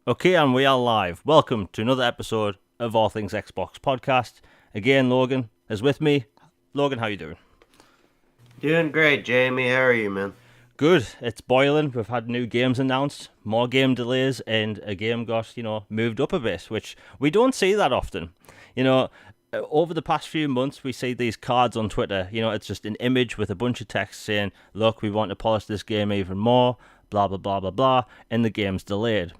Okay, and we are live. Welcome to another episode of All Things Xbox podcast. Again, Logan is with me. Logan, how you doing? Doing great, Jamie. How are you, man? Good. It's boiling. We've had new games announced, more game delays, and a game got, moved up a bit, which we don't see that often. You know, over the past few months, we see these cards on Twitter. It's just an image with a bunch of text saying, look, we want to polish this game even more, blah, blah, blah, blah, blah, and the game's delayed.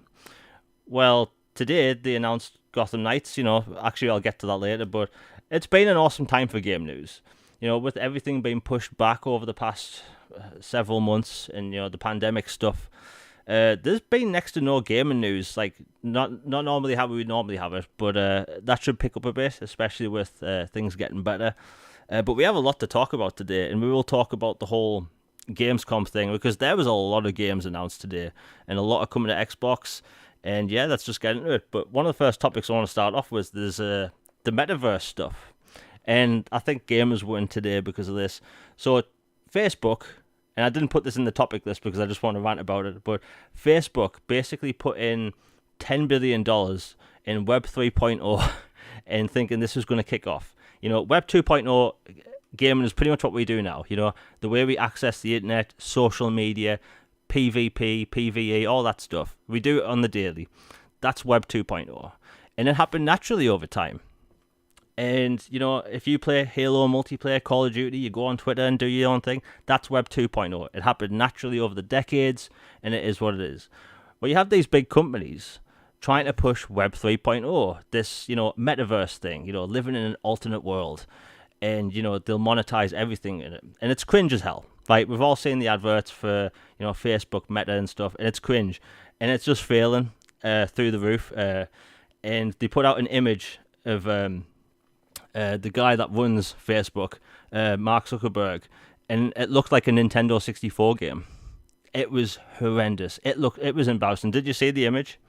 Well, today they announced Gotham Knights. Actually, I'll get to that later, but it's been an awesome time for game news. With everything being pushed back over the past several months and, the pandemic stuff, there's been next to no gaming news. Like, not normally how we would normally have it, but that should pick up a bit, especially with things getting better. But we have a lot to talk about today, and we will talk about the whole Gamescom thing because there was a lot of games announced today, and a lot are coming to Xbox. And yeah, let's just get into it. But one of the first topics I want to start off with is the metaverse stuff. And I think gamers win today because of this. So Facebook, and I didn't put this in the topic list because I just want to rant about it, but Facebook basically put in $10 billion in Web 3.0 and thinking this was going to kick off. Web 2.0 gaming is pretty much what we do now. The way we access the internet, social media, PvP, PvE, all that stuff. We do it on the daily. That's Web 2.0. And it happened naturally over time. And, if you play Halo multiplayer, Call of Duty, you go on Twitter and do your own thing, that's Web 2.0. It happened naturally over the decades, and it is what it is. Well, you have these big companies trying to push Web 3.0, this, metaverse thing, living in an alternate world. And, they'll monetize everything in it. And it's cringe as hell. Like, we've all seen the adverts for, Facebook Meta and stuff, and it's cringe. And it's just failing through the roof. And they put out an image of the guy that runs Facebook, Mark Zuckerberg, and it looked like a Nintendo 64 game. It was horrendous. It was embarrassing. Did you see the image?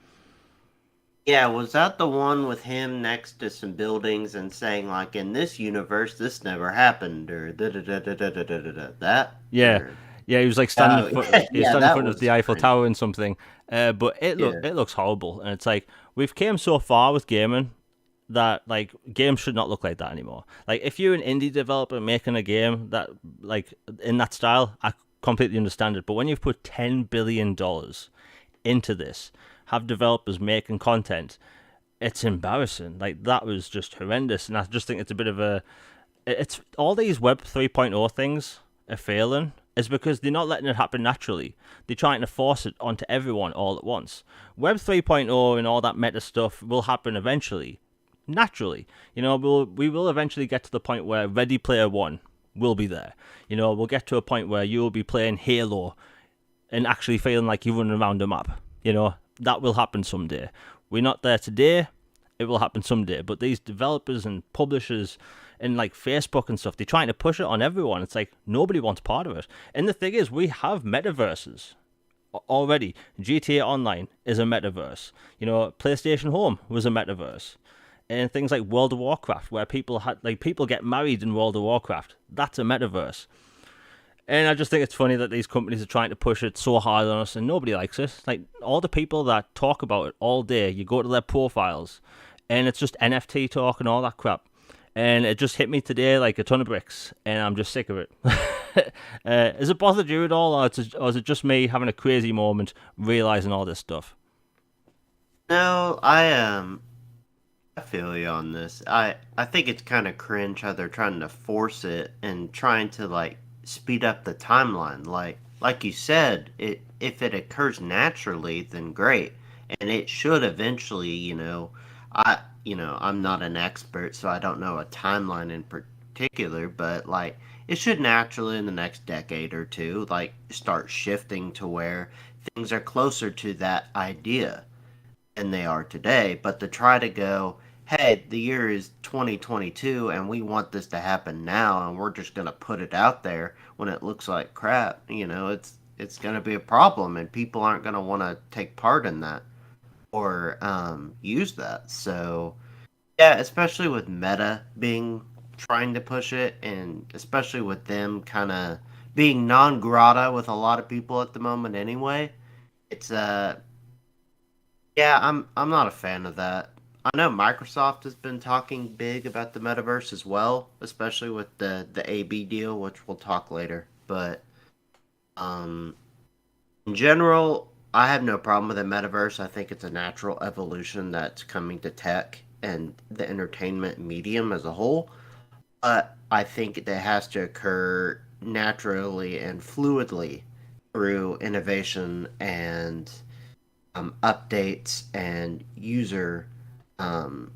Yeah, was that the one with him next to some buildings and saying like, "In this universe, this never happened," or da da da da da da da da that? Yeah, Or yeah. He was like oh, he was yeah, standing in that front of was the Eiffel cringe. Tower and something. But Yeah, it looks horrible, and it's like we've came so far with gaming that like games should not look like that anymore. Like if you're an indie developer making a game that like in that style, I completely understand it. But when you've put $10 billion into this, have developers making content, it's embarrassing. Like that was just horrendous, and I just think it's a bit of a. It's all these Web 3.0 things are failing is because they're not letting it happen naturally. They're trying to force it onto everyone all at once. Web 3.0 and all that meta stuff will happen eventually, naturally. We will eventually get to the point where Ready Player One will be there. We'll get to a point where you will be playing Halo and actually feeling like you're running around a map. That will happen someday. We're not there today. It will happen someday. But these developers and publishers and like Facebook and stuff, they're trying to push it on everyone. It's like nobody wants part of it. And the thing is, we have metaverses already. GTA Online is a metaverse. PlayStation Home was a metaverse. And things like World of Warcraft, where people get married in World of Warcraft, that's a metaverse. And I just think it's funny that these companies are trying to push it so hard on us and nobody likes it. Like, all the people that talk about it all day, you go to their profiles and it's just NFT talk and all that crap. And it just hit me today like a ton of bricks and I'm just sick of it. Has it bothered you at all, or is it just me having a crazy moment realizing all this stuff? no, I feel you on this. I think it's kind of cringe how they're trying to force it and trying to like speed up the timeline. Like you said, it if it occurs naturally, then great, and it should eventually. I'm not an expert, so I don't know a timeline in particular, but like it should naturally in the next decade or two, like start shifting to where things are closer to that idea than they are today. But to try to go, hey, the year is 2022 and we want this to happen now and we're just going to put it out there when it looks like crap, it's going to be a problem and people aren't going to want to take part in that or use that. So, yeah, especially with Meta being trying to push it and especially with them kind of being non grata with a lot of people at the moment anyway. It's Yeah, I'm not a fan of that. I know Microsoft has been talking big about the metaverse as well, especially with the AB deal, which we'll talk later. But um, in general, I have no problem with the metaverse. I think it's a natural evolution that's coming to tech and the entertainment medium as a whole. But I think that has to occur naturally and fluidly through innovation and updates and user um,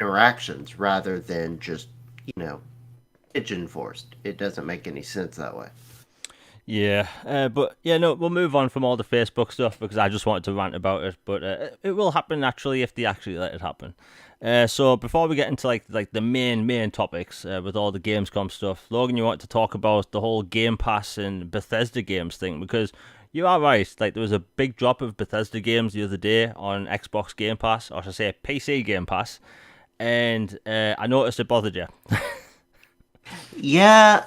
interactions rather than just, you know, pigeon forced. It doesn't make any sense that way. Yeah, but yeah, no, we'll move on from all the Facebook stuff because I just wanted to rant about it. But it will happen naturally if they actually let it happen. So before we get into like the main topics with all the Gamescom stuff, Logan, you want to talk about the whole Game Pass and Bethesda games thing because you are right. Like there was a big drop of Bethesda games the other day on Xbox Game Pass, or should I say PC Game Pass, and I noticed it bothered you. Yeah,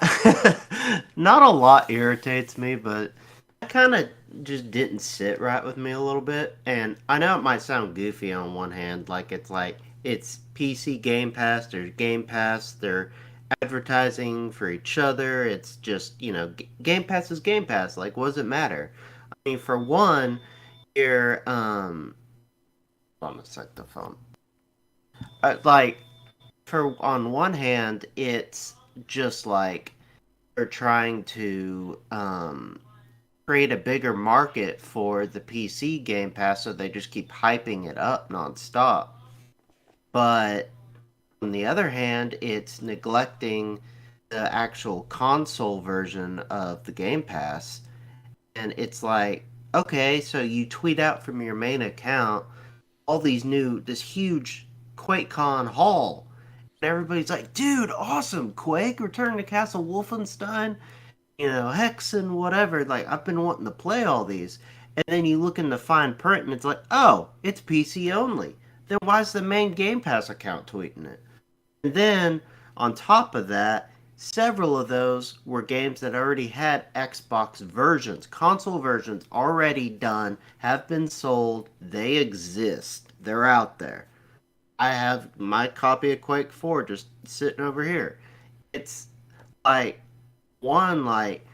not a lot irritates me, but that kind of just didn't sit right with me a little bit. And I know it might sound goofy on one hand, like it's PC Game Pass, there's Game Pass, they're advertising for each other. It's just, Game Pass is Game Pass. Like, what does it matter? I mean, for one, you're hold on a sec, the phone. Like, for on one hand, it's just like they're trying to create a bigger market for the PC Game Pass, so they just keep hyping it up nonstop. But on the other hand, it's neglecting the actual console version of the Game Pass. And it's like, okay, so you tweet out from your main account all this huge QuakeCon haul. And everybody's like, dude, awesome, Quake, Return to Castle Wolfenstein, Hex and whatever. Like, I've been wanting to play all these. And then you look in the fine print and it's like, oh, it's PC only. Then why is the main Game Pass account tweeting it? And then, on top of that, several of those were games that already had Xbox versions, console versions already done, have been sold, they exist, they're out there. I have my copy of Quake 4 just sitting over here. It's like, one, like,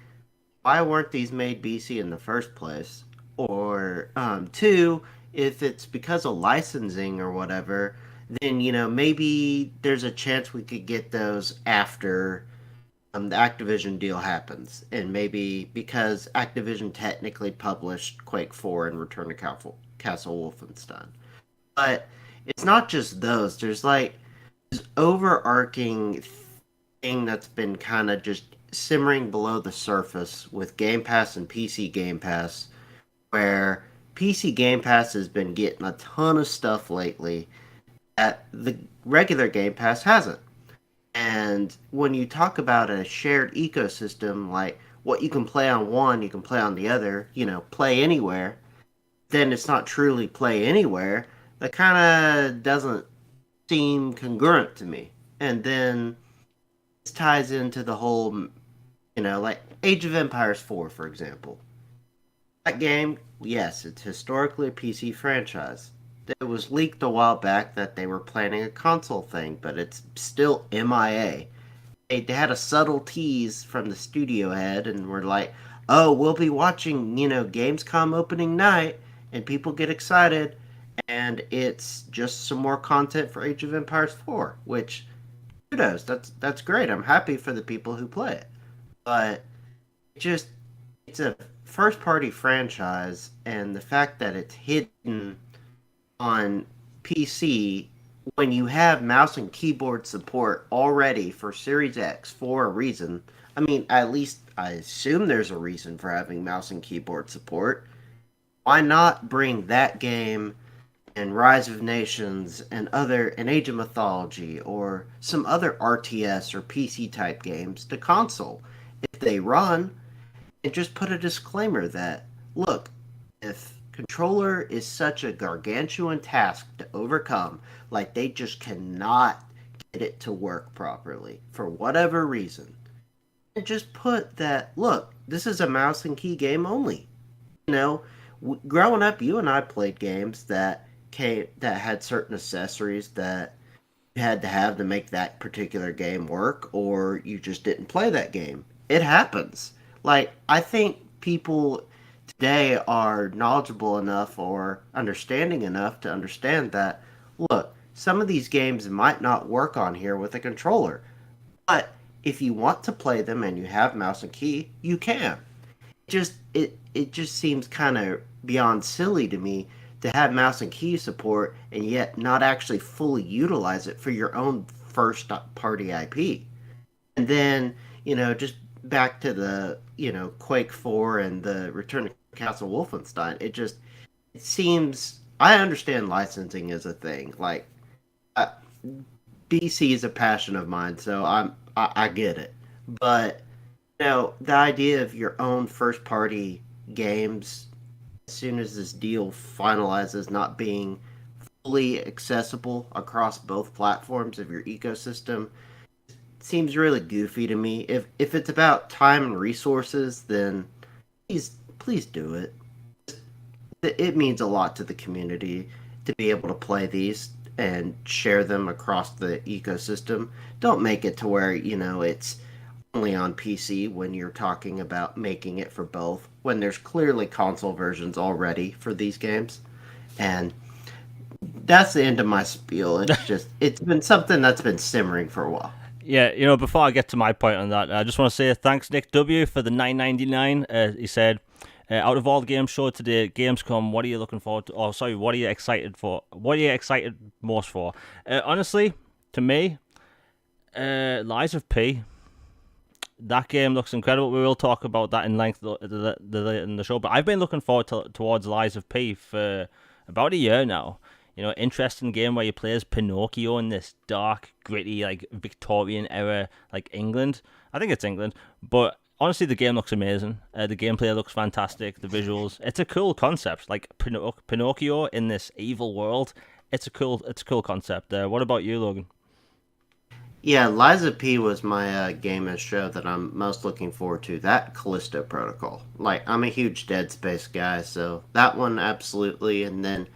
why weren't these made BC in the first place? Or two, if it's because of licensing or whatever, then maybe there's a chance we could get those after the Activision deal happens, and maybe because Activision technically published Quake 4 and Return to Castle Wolfenstein. But it's not just those. There's like this overarching thing that's been kind of just simmering below the surface with Game Pass and PC Game Pass, where PC Game Pass has been getting a ton of stuff lately that the regular Game Pass hasn't. And when you talk about a shared ecosystem, like what you can play on one, you can play on the other, play anywhere, then it's not truly play anywhere. That kind of doesn't seem congruent to me. And then this ties into the whole, like Age of Empires 4, for example. That game, yes, it's historically a PC franchise. It was leaked a while back that they were planning a console thing, but it's still MIA. They had a subtle tease from the studio head and were like, oh, we'll be watching, Gamescom opening night, and people get excited, and it's just some more content for Age of Empires 4, which, kudos, that's great. I'm happy for the people who play it. But it's a first party franchise, and the fact that it's hidden on PC when you have mouse and keyboard support already for Series X for a reason. I mean, at least I assume there's a reason for having mouse and keyboard support. Why not bring that game and Rise of Nations and Age of Mythology or some other RTS or PC type games to console if they run, and just put a disclaimer that, look, if controller is such a gargantuan task to overcome, like they just cannot get it to work properly for whatever reason, and just put that, look, this is a mouse and key game only. You know, growing up, you and I played games that that had certain accessories that you had to have to make that particular game work, or you just didn't play that game. It happens. Like, I think people today are knowledgeable enough or understanding enough to understand that, look, some of these games might not work on here with a controller, but if you want to play them and you have mouse and key, you can. It just seems kind of beyond silly to me to have mouse and key support and yet not actually fully utilize it for your own first party IP. And then, just back to the, Quake 4 and the Return to Castle Wolfenstein, it seems I understand licensing is a thing. Like, uh, BC is a passion of mine, so I get it. But the idea of your own first party games, as soon as this deal finalizes, not being fully accessible across both platforms of your ecosystem seems really goofy to me. If it's about time and resources, then please do it. It means a lot to the community to be able to play these and share them across the ecosystem. Don't make it to where, it's only on PC when you're talking about making it for both, when there's clearly console versions already for these games. And that's the end of my spiel. It's been something that's been simmering for a while. Yeah, before I get to my point on that, I just want to say thanks, Nick W, for the $9.99. He said, out of all the games showed today at Gamescom, what are you looking forward to? Oh, sorry, what are you excited for? What are you excited most for? Honestly, to me, Lies of P. That game looks incredible. We will talk about that in length in the show. But I've been looking forward towards Lies of P for about a year now. Interesting game where you play as Pinocchio in this dark, gritty, like Victorian era, like England. I think it's England. But honestly, the game looks amazing. The gameplay looks fantastic. The visuals. It's a cool concept. Like Pinocchio in this evil world. It's a cool concept. What about you, Logan? Yeah, Liza P was my game and show that I'm most looking forward to. That Callisto Protocol. Like, I'm a huge Dead Space guy, so that one absolutely. And then,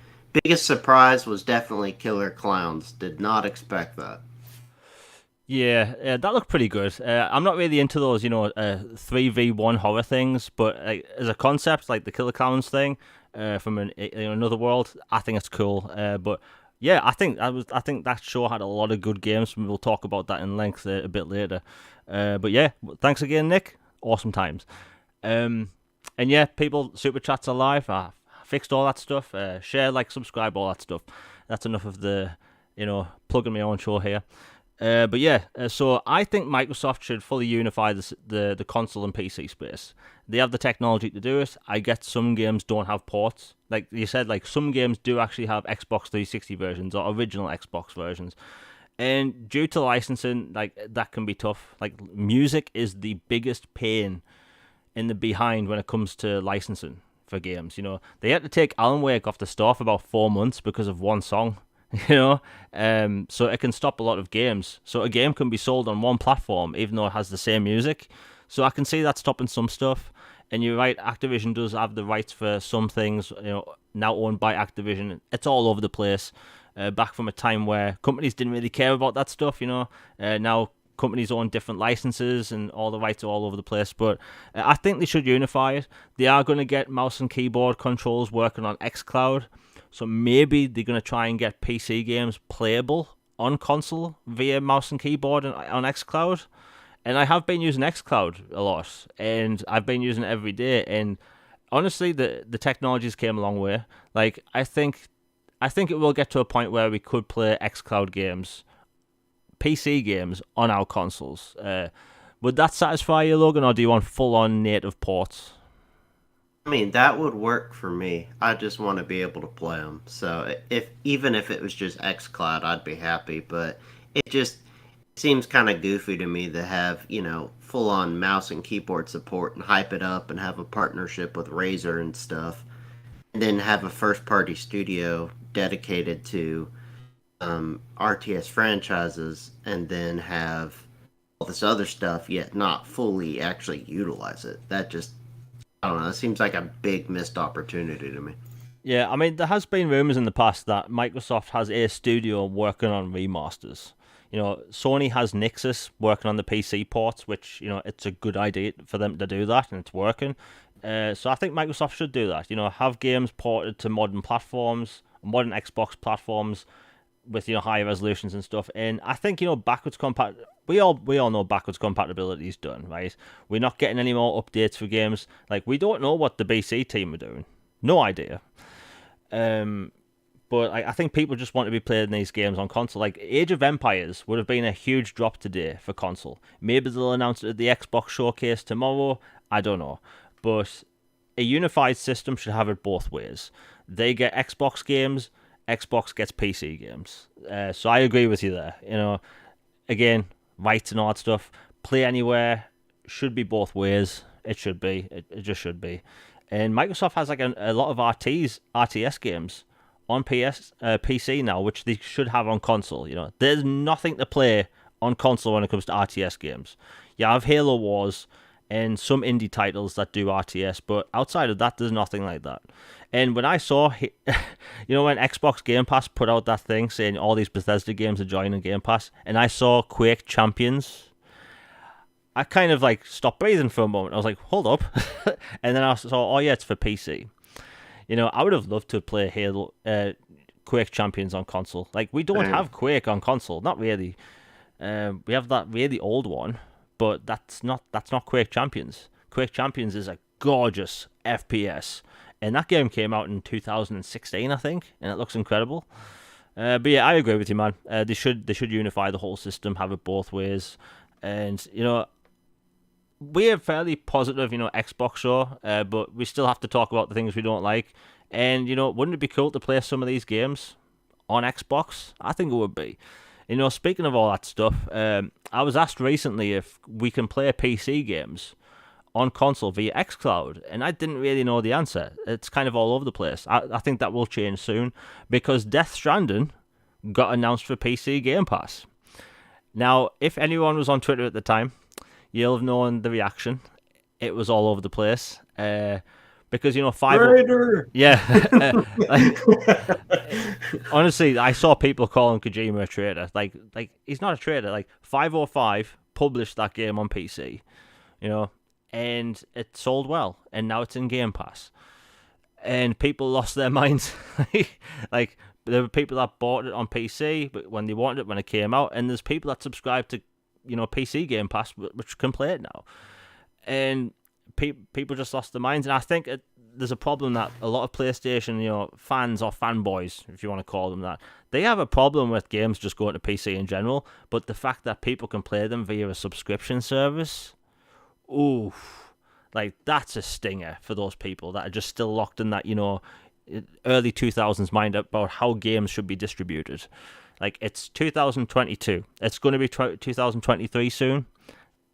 biggest surprise was definitely Killer Clowns. Did not expect that. Yeah, that looked pretty good. I'm not really into those, 3v1 horror things, but as a concept, like the Killer Clowns thing from another world, I think it's cool. But yeah, I think that show had a lot of good games. And we'll talk about that in length a bit later. But yeah, thanks again, Nick. Awesome times. And yeah, people, super chats are live. I fixed all that stuff. Share, like, subscribe, all that stuff. That's enough of the, plugging my own show here. But yeah, so I think Microsoft should fully unify the console and PC space. They have the technology to do it. I get some games don't have ports. Like you said, like some games do actually have Xbox 360 versions or original Xbox versions. And due to licensing, like that can be tough. Like music is the biggest pain in the behind when it comes to licensing for games. They had to take Alan Wake off the store for about 4 months because of one song. So it can stop a lot of games. So a game can be sold on one platform even though it has the same music. So I can see that stopping some stuff. And you're right, Activision does have the rights for some things, now owned by Activision. It's all over the place. Back from a time where companies didn't really care about that stuff, now companies own different licenses and all the rights are all over the place. But I think they should unify it. They are going to get mouse and keyboard controls working on xCloud. So maybe they're going to try and get PC games playable on console via mouse and keyboard on xCloud. And I have been using xCloud a lot, and I've been using it every day. And honestly, the technologies came a long way. Like I think it will get to a point where we could play xCloud games, PC games on our consoles. Would that satisfy you, Logan, or do you want full-on native ports? I mean, that would work for me. I just want to be able to play them. So even if it was just xCloud, I'd be happy. But it just seems kind of goofy to me to have, full on mouse and keyboard support and hype it up and have a partnership with Razer and stuff. And then have a first party studio dedicated to RTS franchises and then have all this other stuff yet not fully actually utilize it. That just, I don't know, it seems like a big missed opportunity to me. Yeah, I mean, there has been rumors in the past that Microsoft has a studio working on remasters. Sony has Nixus working on the PC ports, which, it's a good idea for them to do that, and it's working. So I think Microsoft should do that. Have games ported to modern platforms, modern Xbox platforms, with higher resolutions and stuff. And I think backwards compat. We all know backwards compatibility is done, right? We're not getting any more updates for games. Like, we don't know what the BC team are doing. No idea. But I think people just want to be playing these games on console. Like, Age of Empires would have been a huge drop today for console. Maybe they'll announce it at the Xbox showcase tomorrow. I don't know. But a unified system should have it both ways. They get Xbox games, Xbox gets PC games. So I agree with you there. Again, rights and all that stuff. Play anywhere should be both ways. It should be. It just should be. And Microsoft has like a lot of RTS games on PC now, which they should have on console. There's nothing to play on console when it comes to RTS games. You have Halo Wars and some indie titles that do RTS, but outside of that, there's nothing like that. And when I saw, when Xbox Game Pass put out that thing saying all these Bethesda games are joining Game Pass, and I saw Quake Champions, I kind of like stopped breathing for a moment. I was like, hold up. And then I saw, oh yeah, it's for PC. I would have loved to play Halo, Quake Champions on console. Like, we don't have Quake on console, not really. We have that really old one, but that's not Quake Champions. Quake Champions is a gorgeous FPS, and that game came out in 2016, I think, and it looks incredible. But yeah, I agree with you, man. They should unify the whole system, have it both ways, and we're fairly positive, Xbox show, but we still have to talk about the things we don't like. And, wouldn't it be cool to play some of these games on Xbox? I think it would be. Speaking of all that stuff, I was asked recently if we can play PC games on console via xCloud, and I didn't really know the answer. It's kind of all over the place. I think that will change soon, because Death Stranding got announced for PC Game Pass. Now, if anyone was on Twitter at the time, you'll have known the reaction. It was all over the place. Because, honestly, I saw people calling Kojima a traitor. Like he's not a traitor. Like, 505 published that game on PC, and it sold well, and now it's in Game Pass. And people lost their minds. Like, there were people that bought it on PC but when they wanted it when it came out, and there's people that subscribed to PC Game Pass, which can play it now. And people just lost their minds. And I think there's a problem that a lot of PlayStation, fans or fanboys, if you want to call them that, they have a problem with games just going to PC in general. But the fact that people can play them via a subscription service, oof, like, that's a stinger for those people that are just still locked in that, early 2000s mind about how games should be distributed. Like, it's 2022. It's going to be 2023 soon.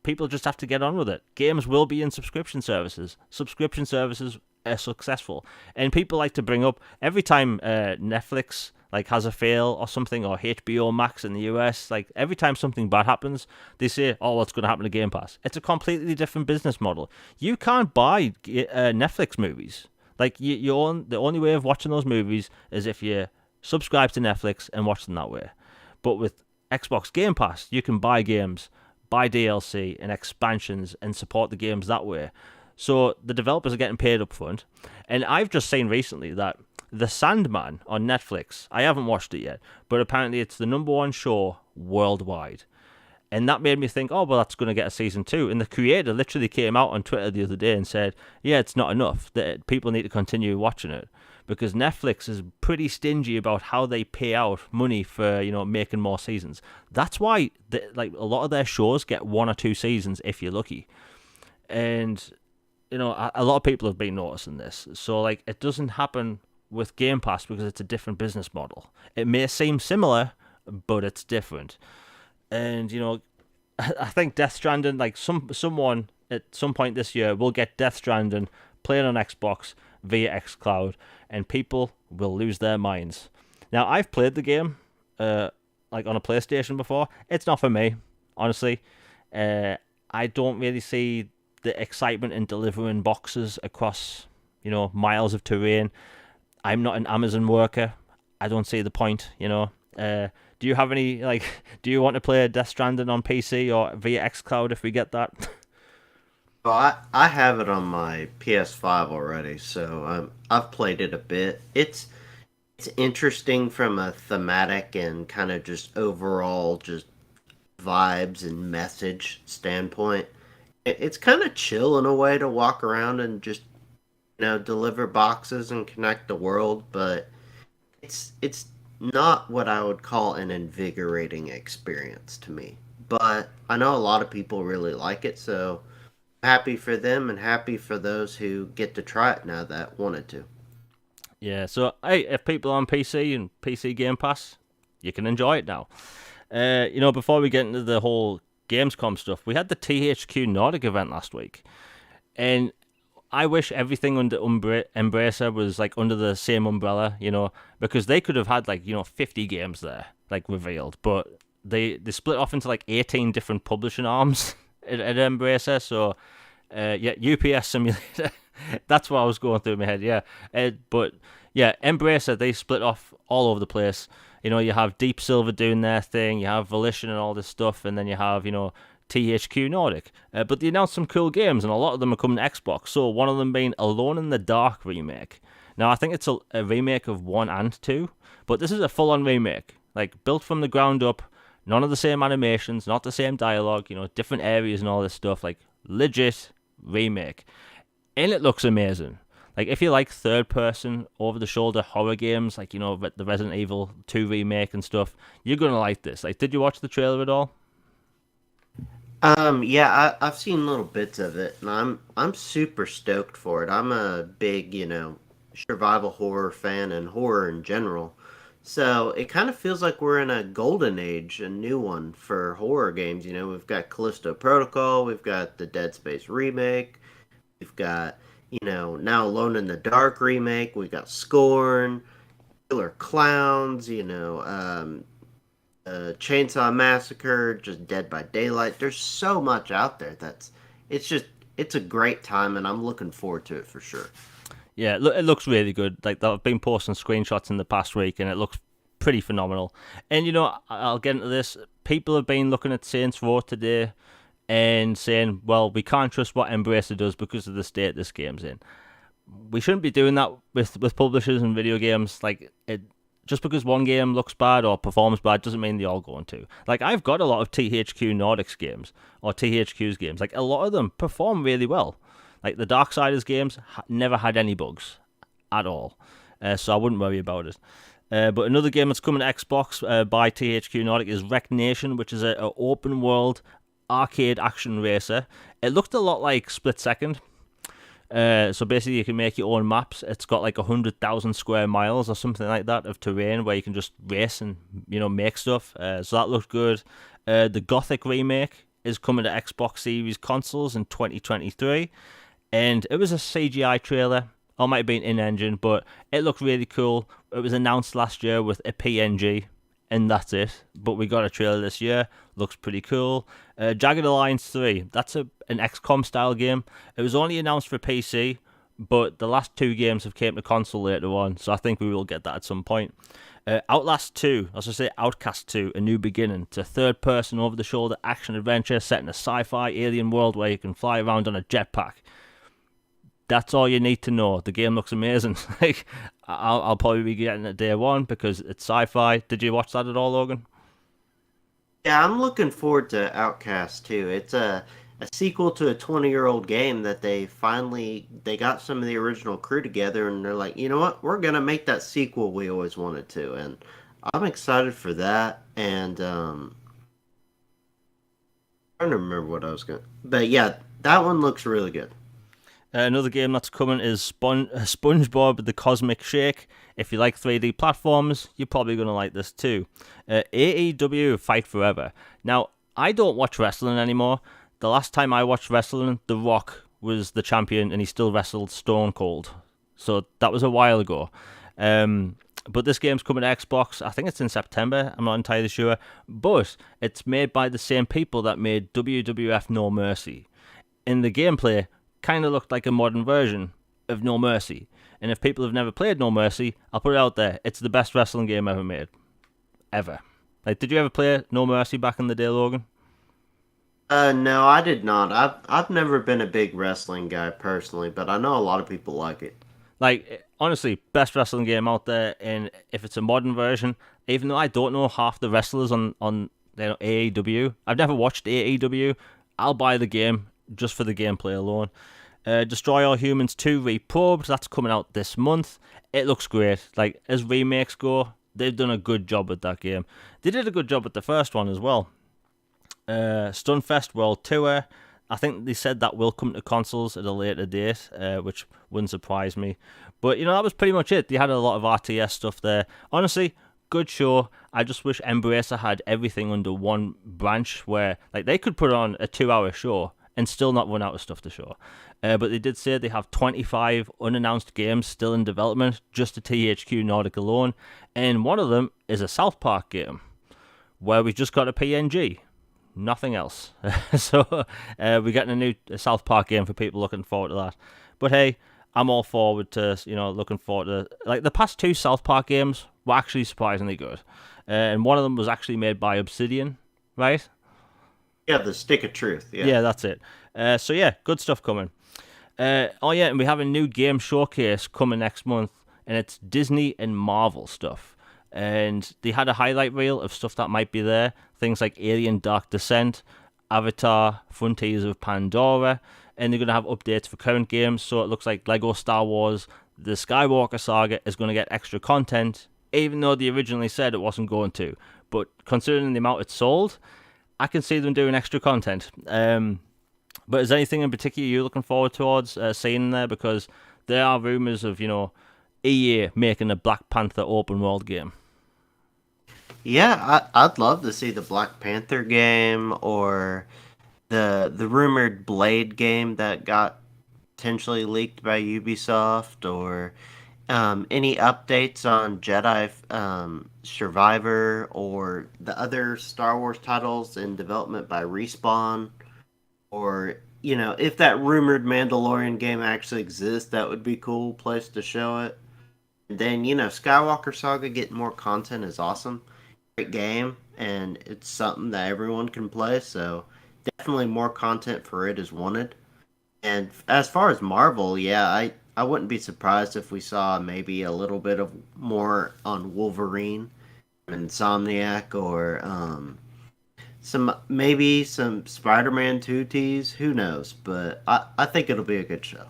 People just have to get on with it. Games will be in subscription services. Subscription services are successful. And people like to bring up, every time Netflix has a fail or something, or HBO Max in the US, every time something bad happens, they say, oh, what's going to happen to Game Pass? It's a completely different business model. You can't buy Netflix movies. The only way of watching those movies is if you subscribe to Netflix and watch them that way. But with Xbox Game Pass, you can buy games, buy DLC and expansions, and support the games that way. So the developers are getting paid up front. And I've just seen recently that The Sandman on Netflix, I haven't watched it yet, but apparently it's the #1 show worldwide. And that made me think, oh, well, that's going to get a season 2. And the creator literally came out on Twitter the other day and said, yeah, it's not enough. That people need to continue watching it. Because Netflix is pretty stingy about how they pay out money for, making more seasons. That's why, a lot of their shows get 1 or 2 seasons if you're lucky. And, a lot of people have been noticing this. So, it doesn't happen with Game Pass because it's a different business model. It may seem similar, but it's different. And, I think Death Stranding, someone at some point this year will get Death Stranding playing on Xbox via xCloud, and people will lose their minds. Now, I've played the game, on a PlayStation before. It's not for me, honestly. I don't really see the excitement in delivering boxes across, miles of terrain. I'm not an Amazon worker. I don't see the point, you know. Do you have any, like, do you want to play Death Stranding on PC or via xCloud if we get that? Well, I have it on my PS5 already, so I've played it a bit. It's interesting from a thematic and kind of just overall just vibes and message standpoint. It's kind of chill in a way to walk around and just deliver boxes and connect the world, but it's not what I would call an invigorating experience to me. But I know a lot of people really like it, so happy for them and happy for those who get to try it now that wanted to. Yeah, so hey, if people are on PC and PC Game Pass, you can enjoy it now. Before we get into the whole Gamescom stuff, we had the THQ Nordic event last week, and I wish everything under Embracer was like under the same umbrella, because they could have had 50 games there, like revealed, but they split off into like 18 different publishing arms at Embracer. So, UPS Simulator, that's what I was going through my head, yeah. But yeah, Embracer, they split off all over the place. You have Deep Silver doing their thing, you have Volition and all this stuff, and then you have, THQ Nordic. But they announced some cool games, and a lot of them are coming to Xbox. So one of them being Alone in the Dark remake. Now, I think it's a remake of 1 and 2, but this is a full-on remake, like built from the ground up, none of the same animations, not the same dialogue, different areas and all this stuff, like legit remake. And it looks amazing. Like, if you like third-person, over-the-shoulder horror games, like, the Resident Evil 2 remake and stuff, you're going to like this. Like, did you watch the trailer at all? Yeah, I've seen little bits of it, and I'm super stoked for it. I'm a big, survival horror fan and horror in general. So it kind of feels like we're in a golden age, a new one for horror games. We've got Callisto Protocol, we've got the Dead Space remake, we've got, now Alone in the Dark remake, we got Scorn, Killer Clowns, Chainsaw Massacre, just Dead by Daylight. There's so much out there it's a great time, and I'm looking forward to it for sure. Yeah, it looks really good. Like, I've been posting screenshots in the past week, and it looks pretty phenomenal. And I'll get into this. People have been looking at Saints Row today and saying, well, we can't trust what Embracer does because of the state this game's in. We shouldn't be doing that with publishers and video games. Like, just because one game looks bad or performs bad doesn't mean they all going to. Like, I've got a lot of THQ Nordic's games, or THQ's games. Like, a lot of them perform really well. Like, the Darksiders games never had any bugs at all. So I wouldn't worry about it. But another game that's coming to Xbox by THQ Nordic is Wreck Nation, which is an open-world arcade action racer. It looked a lot like Split Second. So basically you can make your own maps. It's got like 100,000 square miles or something like that of terrain where you can just race and, make stuff. So that looked good. The Gothic remake is coming to Xbox Series consoles in 2023. And it was a CGI trailer. Or it might have been in-engine, but it looked really cool. It was announced last year with a PNG, and that's it. But we got a trailer this year. Looks pretty cool. Jagged Alliance 3. That's an XCOM style game. It was only announced for PC, but the last 2 games have came to console later on, so I think we will get that at some point. Outlast 2, as I say, Outcast 2, A New Beginning. It's a third-person, over-the-shoulder action-adventure set in a sci-fi alien world where you can fly around on a jetpack. That's all you need to know. The game looks amazing. Like, I'll probably be getting it day one because it's sci-fi. Did you watch that at all, Logan? Yeah, I'm looking forward to Outcast too. It's a sequel to a 20-year-old game that they got some of the original crew together, and they're like, you know what, we're gonna make that sequel we always wanted to, and I'm excited for that. And I don't remember what I was gonna, but yeah, that one looks really good. Another game that's coming is SpongeBob the Cosmic Shake. If you like 3D platforms, you're probably going to like this too. AEW Fight Forever. Now, I don't watch wrestling anymore. The last time I watched wrestling, The Rock was the champion and he still wrestled Stone Cold. So that was a while ago. But this game's coming to Xbox. I think it's in September. I'm not entirely sure. But it's made by the same people that made WWF No Mercy. In the gameplay, kind of looked like a modern version of No Mercy. And if people have never played No Mercy, I'll put it out there. It's the best wrestling game ever made. Ever. Like, did you ever play No Mercy back in the day, Logan? No, I did not. I've never been a big wrestling guy personally, but I know a lot of people like it. Like, honestly, best wrestling game out there. And if it's a modern version, even though I don't know half the wrestlers on AEW, I've never watched AEW, I'll buy the game just for the gameplay alone. Destroy All Humans 2 Reprobed, that's coming out this month. It looks great. Like, as remakes go, they've done a good job with that game. They did a good job with the first one as well. Stunfest World Tour, I think they said that will come to consoles at a later date, which wouldn't surprise me. But, that was pretty much it. They had a lot of RTS stuff there. Honestly, good show. I just wish Embracer had everything under one branch where, like, they could put on a 2-hour show and still not run out of stuff to show. But they did say they have 25 unannounced games still in development, just to THQ Nordic alone, and one of them is a South Park game, where we just got a PNG. Nothing else. So we're getting a new South Park game for people looking forward to that. But hey, I'm all forward to, looking forward to, like, the past 2 South Park games were actually surprisingly good. And one of them was actually made by Obsidian, right? Yeah, the Stick of Truth. Yeah, that's it. So yeah, good stuff coming. And we have a new game showcase coming next month, and it's Disney and Marvel stuff. And they had a highlight reel of stuff that might be there. Things like Alien Dark Descent, Avatar, Frontiers of Pandora, and they're going to have updates for current games. So it looks like Lego Star Wars, the Skywalker Saga is going to get extra content, even though they originally said it wasn't going to. But considering the amount it's sold, I can see them doing extra content. But is there anything in particular you're looking forward towards seeing there? Because there are rumors of, EA making a Black Panther open world game. Yeah, I'd love to see the Black Panther game or the rumored Blade game that got potentially leaked by Ubisoft, or any updates on Jedi Survivor or the other Star Wars titles in development by Respawn, or if that rumored Mandalorian game actually exists, that would be a cool place to show it. And then Skywalker Saga getting more content is awesome. Great game, and it's something that everyone can play, so definitely more content for it is wanted. And as far as Marvel, yeah, I wouldn't be surprised if we saw maybe a little bit of more on Wolverine, Insomniac, or some Spider-Man 2 tease. Who knows? But I think it'll be a good show.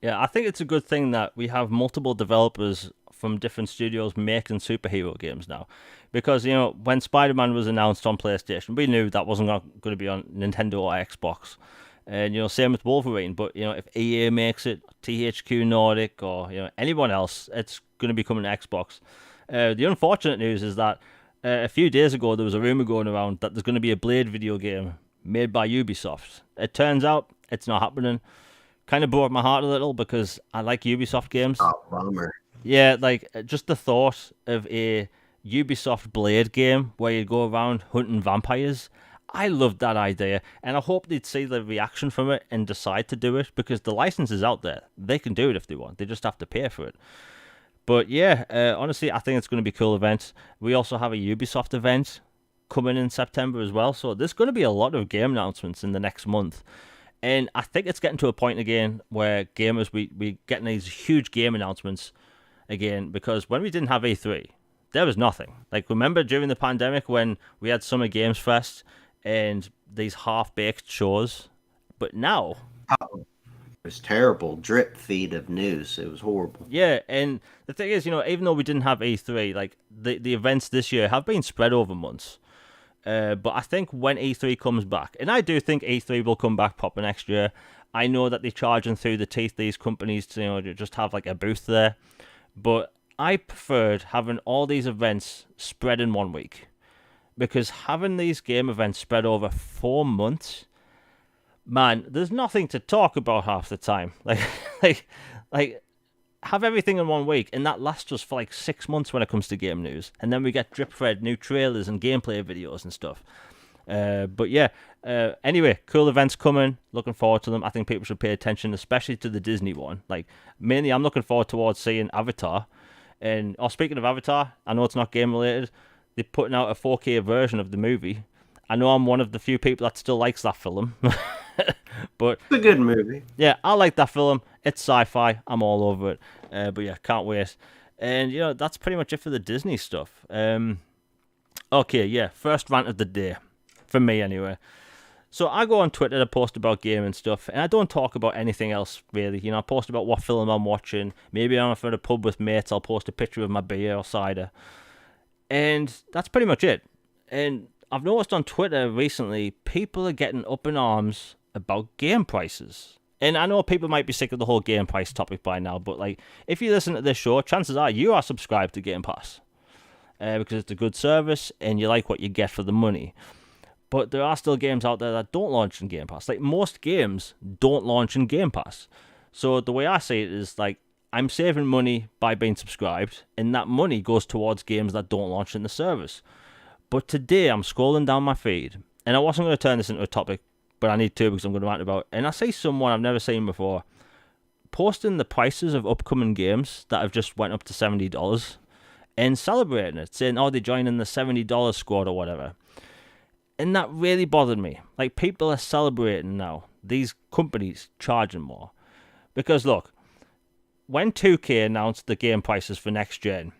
Yeah, I think it's a good thing that we have multiple developers from different studios making superhero games now. Because, when Spider-Man was announced on PlayStation, we knew that wasn't going to be on Nintendo or Xbox. And, same with Wolverine. But, if EA makes it, THQ Nordic, or, anyone else, it's going to be coming to Xbox. The unfortunate news is that a few days ago, there was a rumor going around that there's going to be a Blade video game made by Ubisoft. It turns out it's not happening. Kind of broke my heart a little because I like Ubisoft games. Oh, bummer. Yeah, like, just the thought of a Ubisoft Blade game where you go around hunting vampires. I loved that idea, and I hope they'd see the reaction from it and decide to do it, because the license is out there. They can do it if they want. They just have to pay for it. But yeah, honestly, I think it's going to be a cool event. We also have a Ubisoft event coming in September as well, so there's going to be a lot of game announcements in the next month. And I think it's getting to a point again where gamers, we getting these huge game announcements again, because when we didn't have E3, there was nothing. Like, remember during the pandemic when we had Summer Games Fest and these half-baked shows? But now... Oh, it was terrible. Drip feed of news. It was horrible. Yeah, and the thing is, even though we didn't have E3, like, the events this year have been spread over months. But I think when E3 comes back, and I do think E3 will come back proper next year. I know that they're charging through the teeth, these companies, to just have like a booth there. But I preferred having all these events spread in 1 week, because having these game events spread over 4 months, man, there's nothing to talk about half the time. Like have everything in 1 week, and that lasts us for like 6 months when it comes to game news. And then we get drip fed new trailers and gameplay videos and stuff. But yeah, anyway, cool events coming. Looking forward to them. I think people should pay attention, especially to the Disney one. Like, mainly, I'm looking forward towards seeing Avatar. And speaking of Avatar, I know it's not game related. They're putting out a 4K version of the movie. I know I'm one of the few people that still likes that film. But It's a good movie. yeah, I like that film. It's sci-fi. I'm all over it. But yeah, can't wait. And that's pretty much it for the Disney stuff. Okay, yeah, first rant of the day. For me, anyway. So I go on Twitter to post about game and stuff, and I don't talk about anything else, really. I post about what film I'm watching. Maybe I'm at a pub with mates, I'll post a picture of my beer or cider. And that's pretty much it. And I've noticed on Twitter recently, people are getting up in arms about game prices. And I know people might be sick of the whole game price topic by now, but like, if you listen to this show, chances are you are subscribed to Game Pass. Because it's a good service, and you like what you get for the money. But there are still games out there that don't launch in Game Pass. Like, most games don't launch in Game Pass. So the way I see it is, like, I'm saving money by being subscribed, and that money goes towards games that don't launch in the service. But today, I'm scrolling down my feed, and I wasn't going to turn this into a topic, but I need to because I'm going to rant about it. And I see someone I've never seen before posting the prices of upcoming games that have just went up to $70 and celebrating it, saying, oh, they're joining the $70 squad or whatever. And that really bothered me. Like, people are celebrating now. These companies charging more. Because, look, when 2K announced the game prices for next gen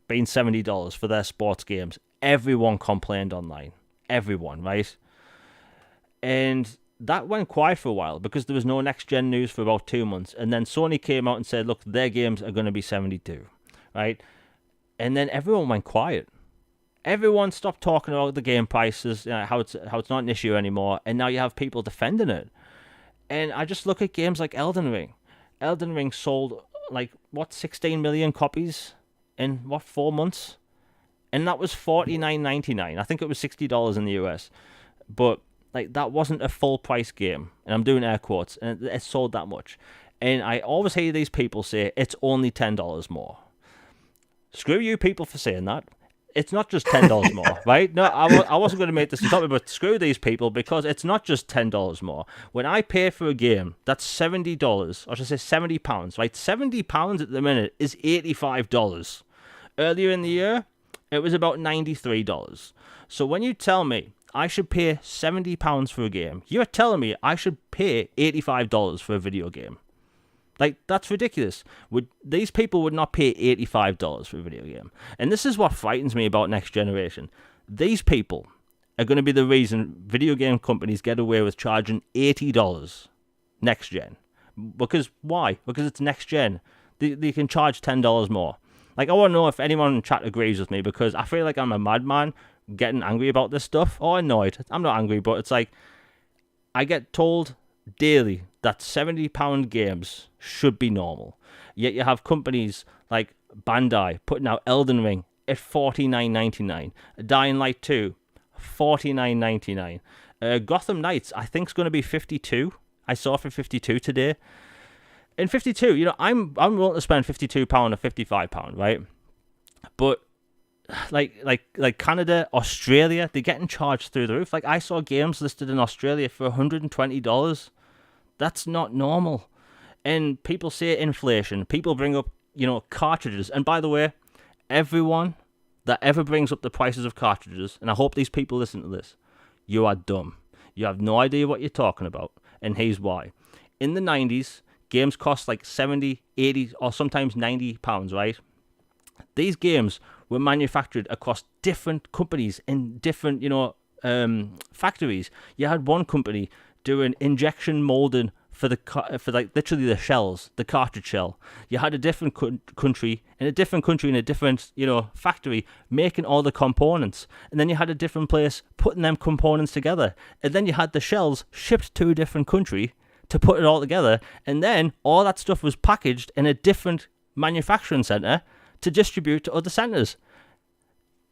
being $70 for their sports games, everyone complained online. Everyone, right? And that went quiet for a while because there was no next gen news for about 2 months. And then Sony came out and said, look, their games are going to be 72, right? And then everyone went quiet. Everyone stopped talking about the game prices, how it's not an issue anymore, and now you have people defending it. And I just look at games like Elden Ring. Elden Ring sold, 16 million copies in, 4 months? And that was $49.99. I think it was $60 in the US. But, that wasn't a full-price game. And I'm doing air quotes, and it sold that much. And I always hear these people say, it's only $10 more. Screw you people for saying that. It's not just $10 more, right? No, I wasn't going to make this a topic, but screw these people, because it's not just $10 more. When I pay for a game, that's $70, or should I say £70, right? £70 at the minute is $85. Earlier in the year, it was about $93. So when you tell me I should pay £70 for a game, you're telling me I should pay $85 for a video game. That's ridiculous. These people would not pay $85 for a video game. And this is what frightens me about next generation. These people are going to be the reason video game companies get away with charging $80 next gen. Because why? Because it's next gen. They can charge $10 more. I want to know if anyone in chat agrees with me, because I feel like I'm a madman getting angry about this stuff. Or annoyed. I'm not angry, but it's like, I get told daily that £70 games should be normal. Yet you have companies like Bandai putting out Elden Ring at $49.99. Dying Light 2, $49.99. Gotham Knights, I think, is going to be $52. I saw for $52 today. And $52, I'm willing to spend £52 or £55, right? But like Canada, Australia, they're getting charged through the roof. I saw games listed in Australia for $120. That's not normal. And people say inflation. People bring up, cartridges. And by the way, everyone that ever brings up the prices of cartridges, and I hope these people listen to this, you are dumb. You have no idea what you're talking about. And here's why. In the 90s, games cost like 70, 80, or sometimes £90, right? These games were manufactured across different companies in different, factories. You had one company doing injection molding for literally the shells, the cartridge shell. You had a different country in a different factory making all the components, and then you had a different place putting them components together, and then you had the shells shipped to a different country to put it all together, and then all that stuff was packaged in a different manufacturing center to distribute to other centers.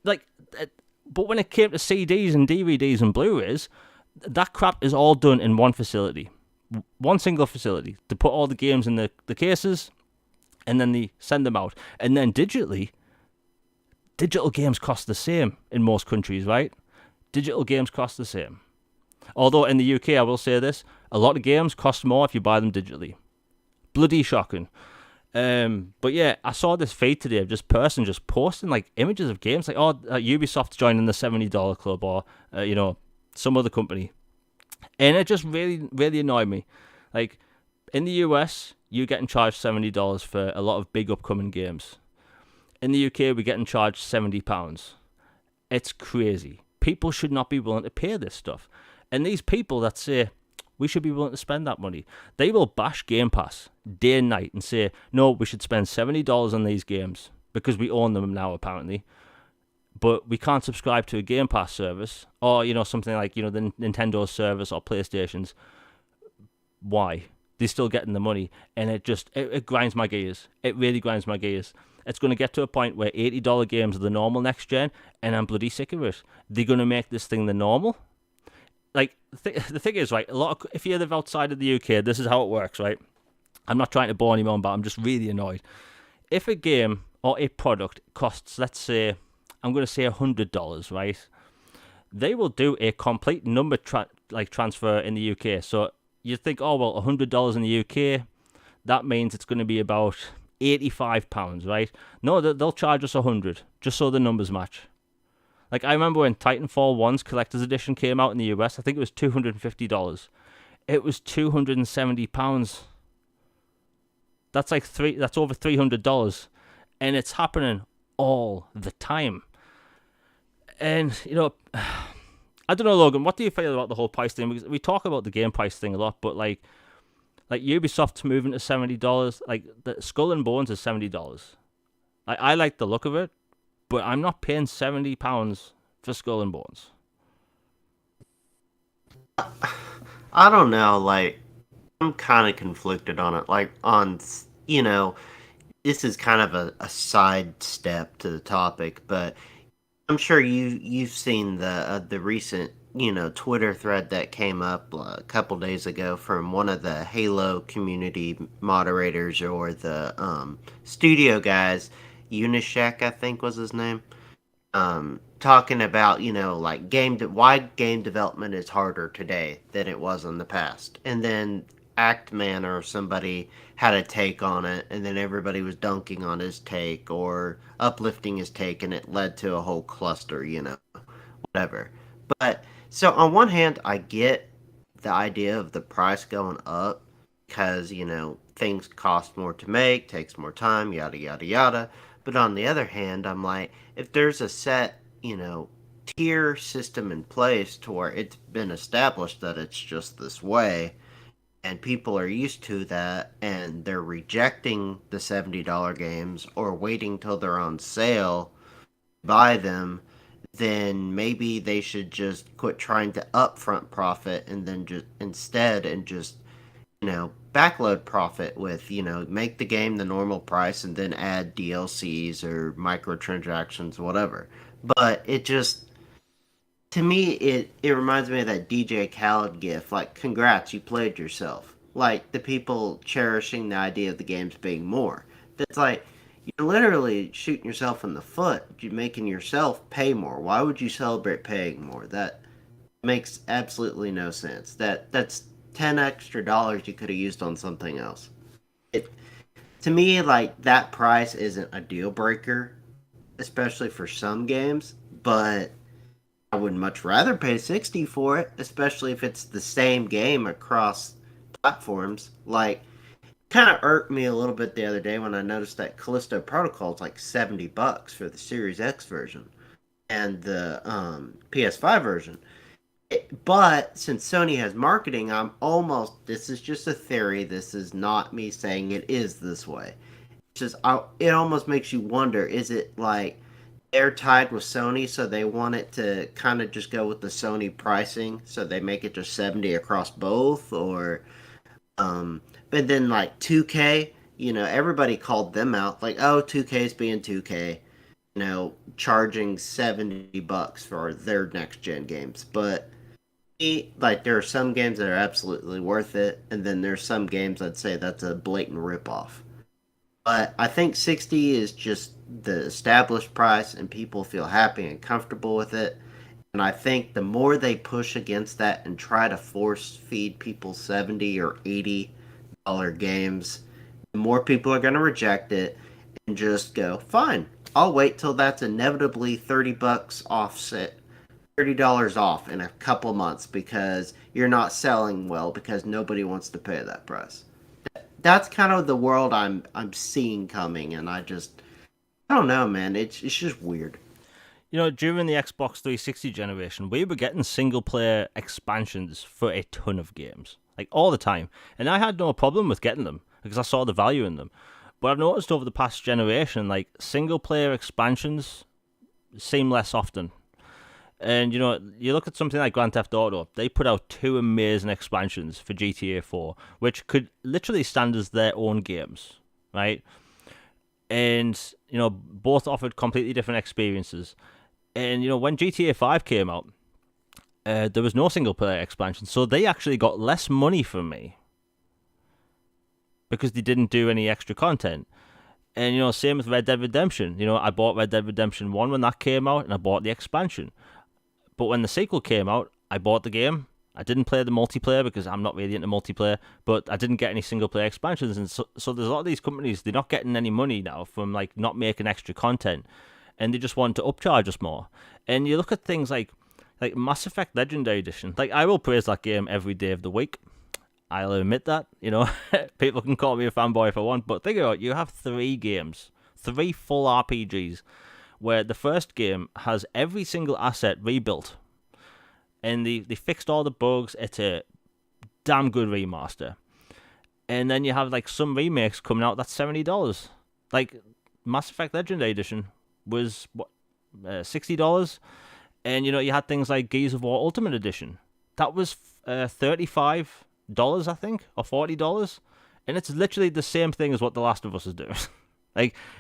But when it came to CDs and DVDs and Blu-rays, that crap is all done in one facility. One single facility to put all the games in the cases, and then they send them out. And then digital games cost the same in most countries, right? digital games cost the same. Although in the UK, I will say this, a lot of games cost more if you buy them digitally. Bloody shocking. But yeah, I saw this feed today of this person just posting like images of games, like, oh, Ubisoft's joining the $70 club, or some other company, and it just really, really annoyed me. Like, in the US, you're getting charged $70 for a lot of big upcoming games. In the UK, we're getting charged £70. It's crazy. People should not be willing to pay this stuff, and these people that say we should be willing to spend that money, they will bash Game Pass day and night and say, no, we should spend $70 on these games because we own them now, apparently. But we can't subscribe to a Game Pass service or, something like, the Nintendo service or PlayStation's. Why? They're still getting the money. And it grinds my gears. It really grinds my gears. It's going to get to a point where $80 games are the normal next gen, and I'm bloody sick of it. They're going to make this thing the normal. Like, the thing is, right, if you live outside of the UK, this is how it works, right? I'm not trying to bore anyone, but I'm just really annoyed. If a game or a product costs, let's say, I'm going to say $100, right? They will do a complete number transfer in the UK. So you think, oh, well, $100 in the UK, that means it's going to be about £85, right? No, they'll charge us $100, just so the numbers match. Like, I remember when Titanfall 1's Collector's Edition came out in the US, I think it was $250. It was £270. That's that's over $300. And it's happening all the time. And, I don't know, Logan, what do you feel about the whole price thing? Because we talk about the game price thing a lot, but like Ubisoft's moving to $70. Like, the Skull and Bones is $70. I like the look of it, but I'm not paying £70 for Skull and Bones. I don't know, like, I'm kind of conflicted on it. Like, this is kind of a side step to the topic, but I'm sure you've seen the recent, Twitter thread that came up a couple days ago from one of the Halo community moderators, or the studio guys, Unishek, I think was his name, talking about, like why game development is harder today than it was in the past. And then Actman or somebody had a take on it, and then everybody was dunking on his take or uplifting his take, and it led to a whole cluster, whatever. But so on one hand, I get the idea of the price going up because, things cost more to make, takes more time, yada, yada, yada. But on the other hand, I'm like, if there's a set, tier system in place to where it's been established that it's just this way, and people are used to that, and they're rejecting the $70 games or waiting till they're on sale to buy them, then maybe they should just quit trying to upfront profit and then just backload profit with, make the game the normal price and then add DLCs or microtransactions, whatever. But it just, to me, it reminds me of that DJ Khaled gif, like, congrats, you played yourself. Like, the people cherishing the idea of the games being more. That's like, you're literally shooting yourself in the foot. You're making yourself pay more. Why would you celebrate paying more? That makes absolutely no sense. That's $10 extra you could have used on something else. To me, like, that price isn't a deal breaker, especially for some games, but I would much rather pay $60 for it, especially if it's the same game across platforms. Like, kind of irked me a little bit the other day when I noticed that Callisto Protocol is like $70 for the Series X version and the PS5 version. But since Sony has marketing, this is just a theory, this is not me saying it is this way. It's just, it almost makes you wonder, is it like they're tied with Sony, so they want it to kind of just go with the Sony pricing, so they make it just 70 across both, or but then like 2K, everybody called them out, like, oh, 2K's being 2K, charging $70 for their next gen games. But like, there are some games that are absolutely worth it, and then there's some games I'd say that's a blatant ripoff. But I think 60 is just the established price, and people feel happy and comfortable with it. And And I think the more they push against that and try to force feed people $70 or $80 games, the more people are going to reject it and just go, fine, I'll wait till that's inevitably $30 offset, $30 off in a couple months because you're not selling well because nobody wants to pay that price. That's kind of the world I'm seeing coming, and I don't know, man. It's just weird. During the Xbox 360 generation, we were getting single player expansions for a ton of games, like all the time. And I had no problem with getting them because I saw the value in them. But I've noticed over the past generation, like single player expansions seem less often. And you look at something like Grand Theft Auto, they put out 2 amazing expansions for GTA 4, which could literally stand as their own games, right? And both offered completely different experiences. And when GTA 5 came out, there was no single player expansion, so they actually got less money from me because they didn't do any extra content. And same with Red Dead Redemption. I bought Red Dead Redemption 1 when that came out, and I bought the expansion. But when the sequel came out, I bought the game. I didn't play the multiplayer because I'm not really into multiplayer, but I didn't get any single player expansions. And so there's a lot of these companies, they're not getting any money now from like not making extra content, and they just want to upcharge us more. And you look at things like Mass Effect Legendary Edition. Like, I will praise that game every day of the week. I'll admit that. People can call me a fanboy if I want, but think about it, you have 3 games, 3 full RPGs, where the first game has every single asset rebuilt. And they fixed all the bugs. It's a damn good remaster. And then you have like some remakes coming out that's $70. Like Mass Effect Legendary Edition was $60. And you had things like Gears of War Ultimate Edition. That was $35, I think, or $40. And it's literally the same thing as what The Last of Us is doing.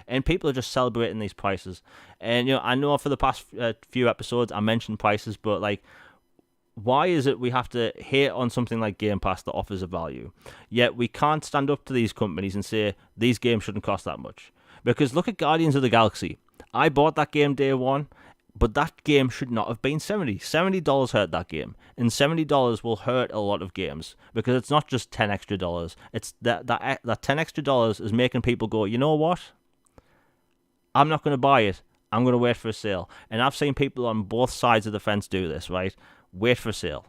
And people are just celebrating these prices. And I know for the past few episodes I mentioned prices, but like, why is it we have to hate on something like Game Pass that offers a value, yet we can't stand up to these companies and say these games shouldn't cost that much? Because look at Guardians of the Galaxy. I bought that game day one, but that game should not have been $70 hurt that game, and $70 will hurt a lot of games because it's not just $10 extra. It's that $10 extra is making people go, you know what? I'm not going to buy it. I'm going to wait for a sale. And I've seen people on both sides of the fence do this, right? Wait for a sale.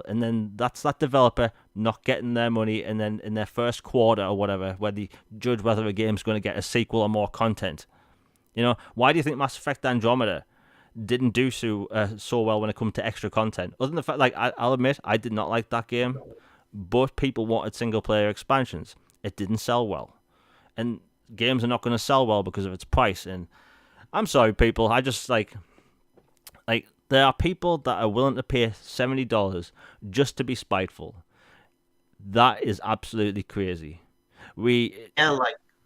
And then that's that developer not getting their money, and then in their first quarter or whatever, where they judge whether a game's going to get a sequel or more content. Why do you think Mass Effect Andromeda didn't do so well when it comes to extra content? Other than the fact, like, I'll admit, I did not like that game, but people wanted single-player expansions. It didn't sell well. And games are not going to sell well because of its price. And I'm sorry, people, I just, like there are people that are willing to pay $70 just to be spiteful. That is absolutely crazy.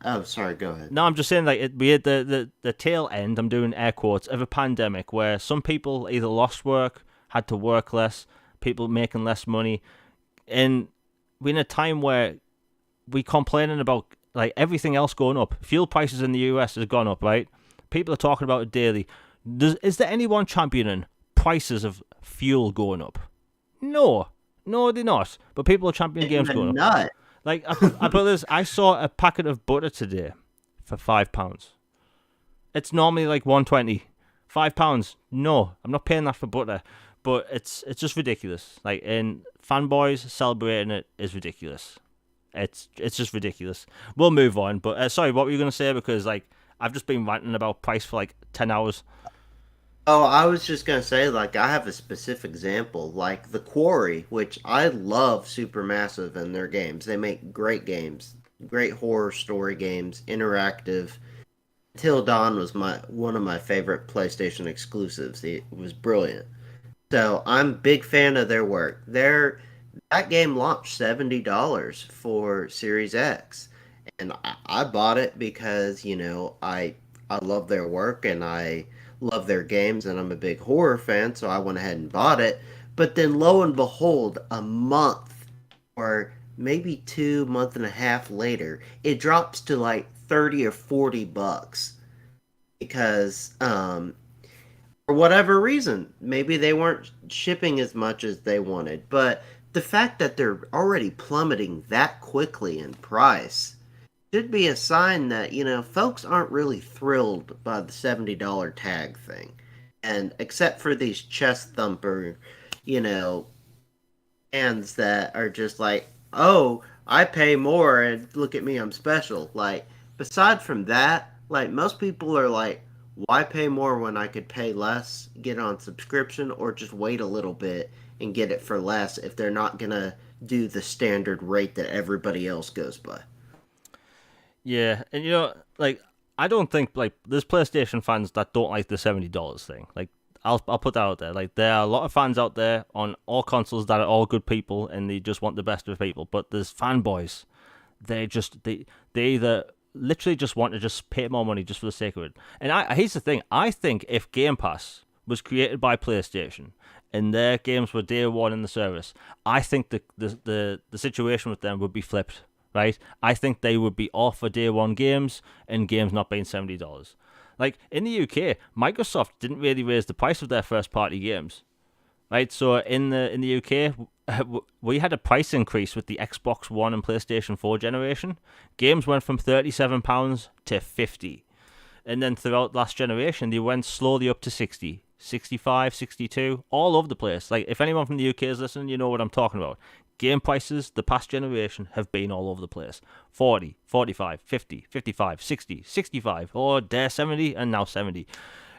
Oh, sorry, go ahead. No, I'm just saying, like, we had the tail end, I'm doing air quotes, of a pandemic where some people either lost work, had to work less, people making less money, and we're in a time where we complaining about like everything else going up. Fuel prices in the US has gone up, right? People are talking about it daily. Is there anyone championing prices of fuel going up? No, they're not. But people are championing games going up. Like, I put this. I saw a packet of butter today for £5. It's normally like £1.20. £5. No, I'm not paying that for butter. But it's just ridiculous. Like, and fanboys celebrating it is ridiculous. It's just ridiculous. We'll move on. But sorry, what were you gonna say? Because like I've just been ranting about price for like 10 hours. Oh, I was just gonna say, like, I have a specific example, like The Quarry, which I love Supermassive and their games. They make great games, great horror story games, interactive. Till Dawn was one of my favorite PlayStation exclusives. It was brilliant. So I'm a big fan of their work. That game launched $70 for Series X, and I bought it because I love their work and I love their games, and I'm a big horror fan, so I went ahead and bought it. But then lo and behold, a month or maybe 2 month and a half later, it drops to like 30 or $40 because for whatever reason. Maybe they weren't shipping as much as they wanted, but the fact that they're already plummeting that quickly in price should be a sign that, folks aren't really thrilled by the $70 tag thing. And except for these chest thumper, you know, fans that are just like, oh, I pay more and look at me, I'm special. Like, beside from that, like, most people are like, why pay more when I could pay less, get on subscription, or just wait a little bit and get it for less if they're not gonna do the standard rate that everybody else goes by? Yeah, and like I don't think like there's PlayStation fans that don't like the $70 thing. Like I'll put that out there. Like there are a lot of fans out there on all consoles that are all good people and they just want the best of people. But there's fanboys. They either literally just want to just pay more money just for the sake of it. And here's the thing. I think if Game Pass was created by PlayStation and their games were day one in the service, I think the situation with them would be flipped, right? I think they would be all for day one games and games not being $70. Like in the UK, Microsoft didn't really raise the price of their first party games, right? So in the UK, we had a price increase with the Xbox One and PlayStation 4 generation. Games went from £37 to 50, and then throughout last generation, they went slowly up to 60, 65, 62, all over the place. Like if anyone from the UK is listening, you know what I'm talking about. Game prices the past generation have been all over the place. 40, 45, 50, 55, 60, 65, or dare 70, and now 70.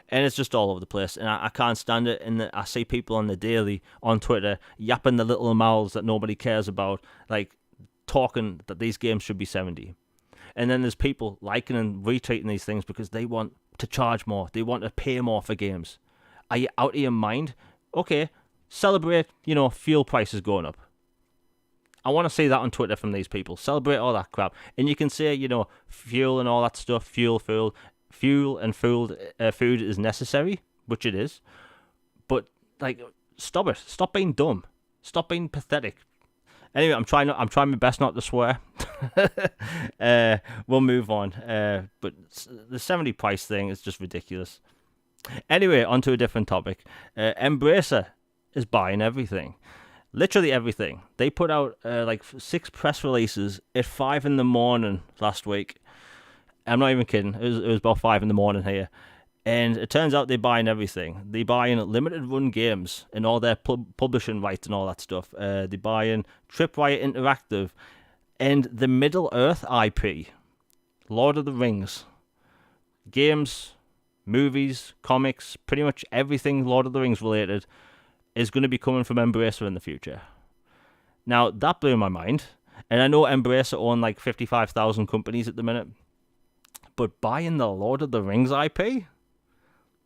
And it's just all over the place. And I can't stand it. And I see people on the daily on Twitter yapping the little mouths that nobody cares about, like talking that these games should be 70. And then there's people liking and retweeting these things because they want to charge more. They want to pay more for games. Are you out of your mind? Okay, celebrate, fuel prices going up. I want to see that on Twitter from these people. Celebrate all that crap. And you can say, fuel and all that stuff, fuel and food is necessary, which it is. But, like, stop it. Stop being dumb. Stop being pathetic. Anyway, I'm trying my best not to swear. We'll move on. But the 70 price thing is just ridiculous. Anyway, on to a different topic. Embracer is buying everything. Literally everything. They put out 6 press releases at 5 in the morning last week. I'm not even kidding. It was about 5 in the morning here. And it turns out they're buying everything. They're buying limited run games and all their publishing rights and all that stuff. They're buying Tripwire Interactive and the Middle Earth IP. Lord of the Rings. Games, movies, comics, pretty much everything Lord of the Rings related is going to be coming from Embracer in the future. Now, that blew my mind. And I know Embracer own 55,000 companies at the minute. But buying the Lord of the Rings IP?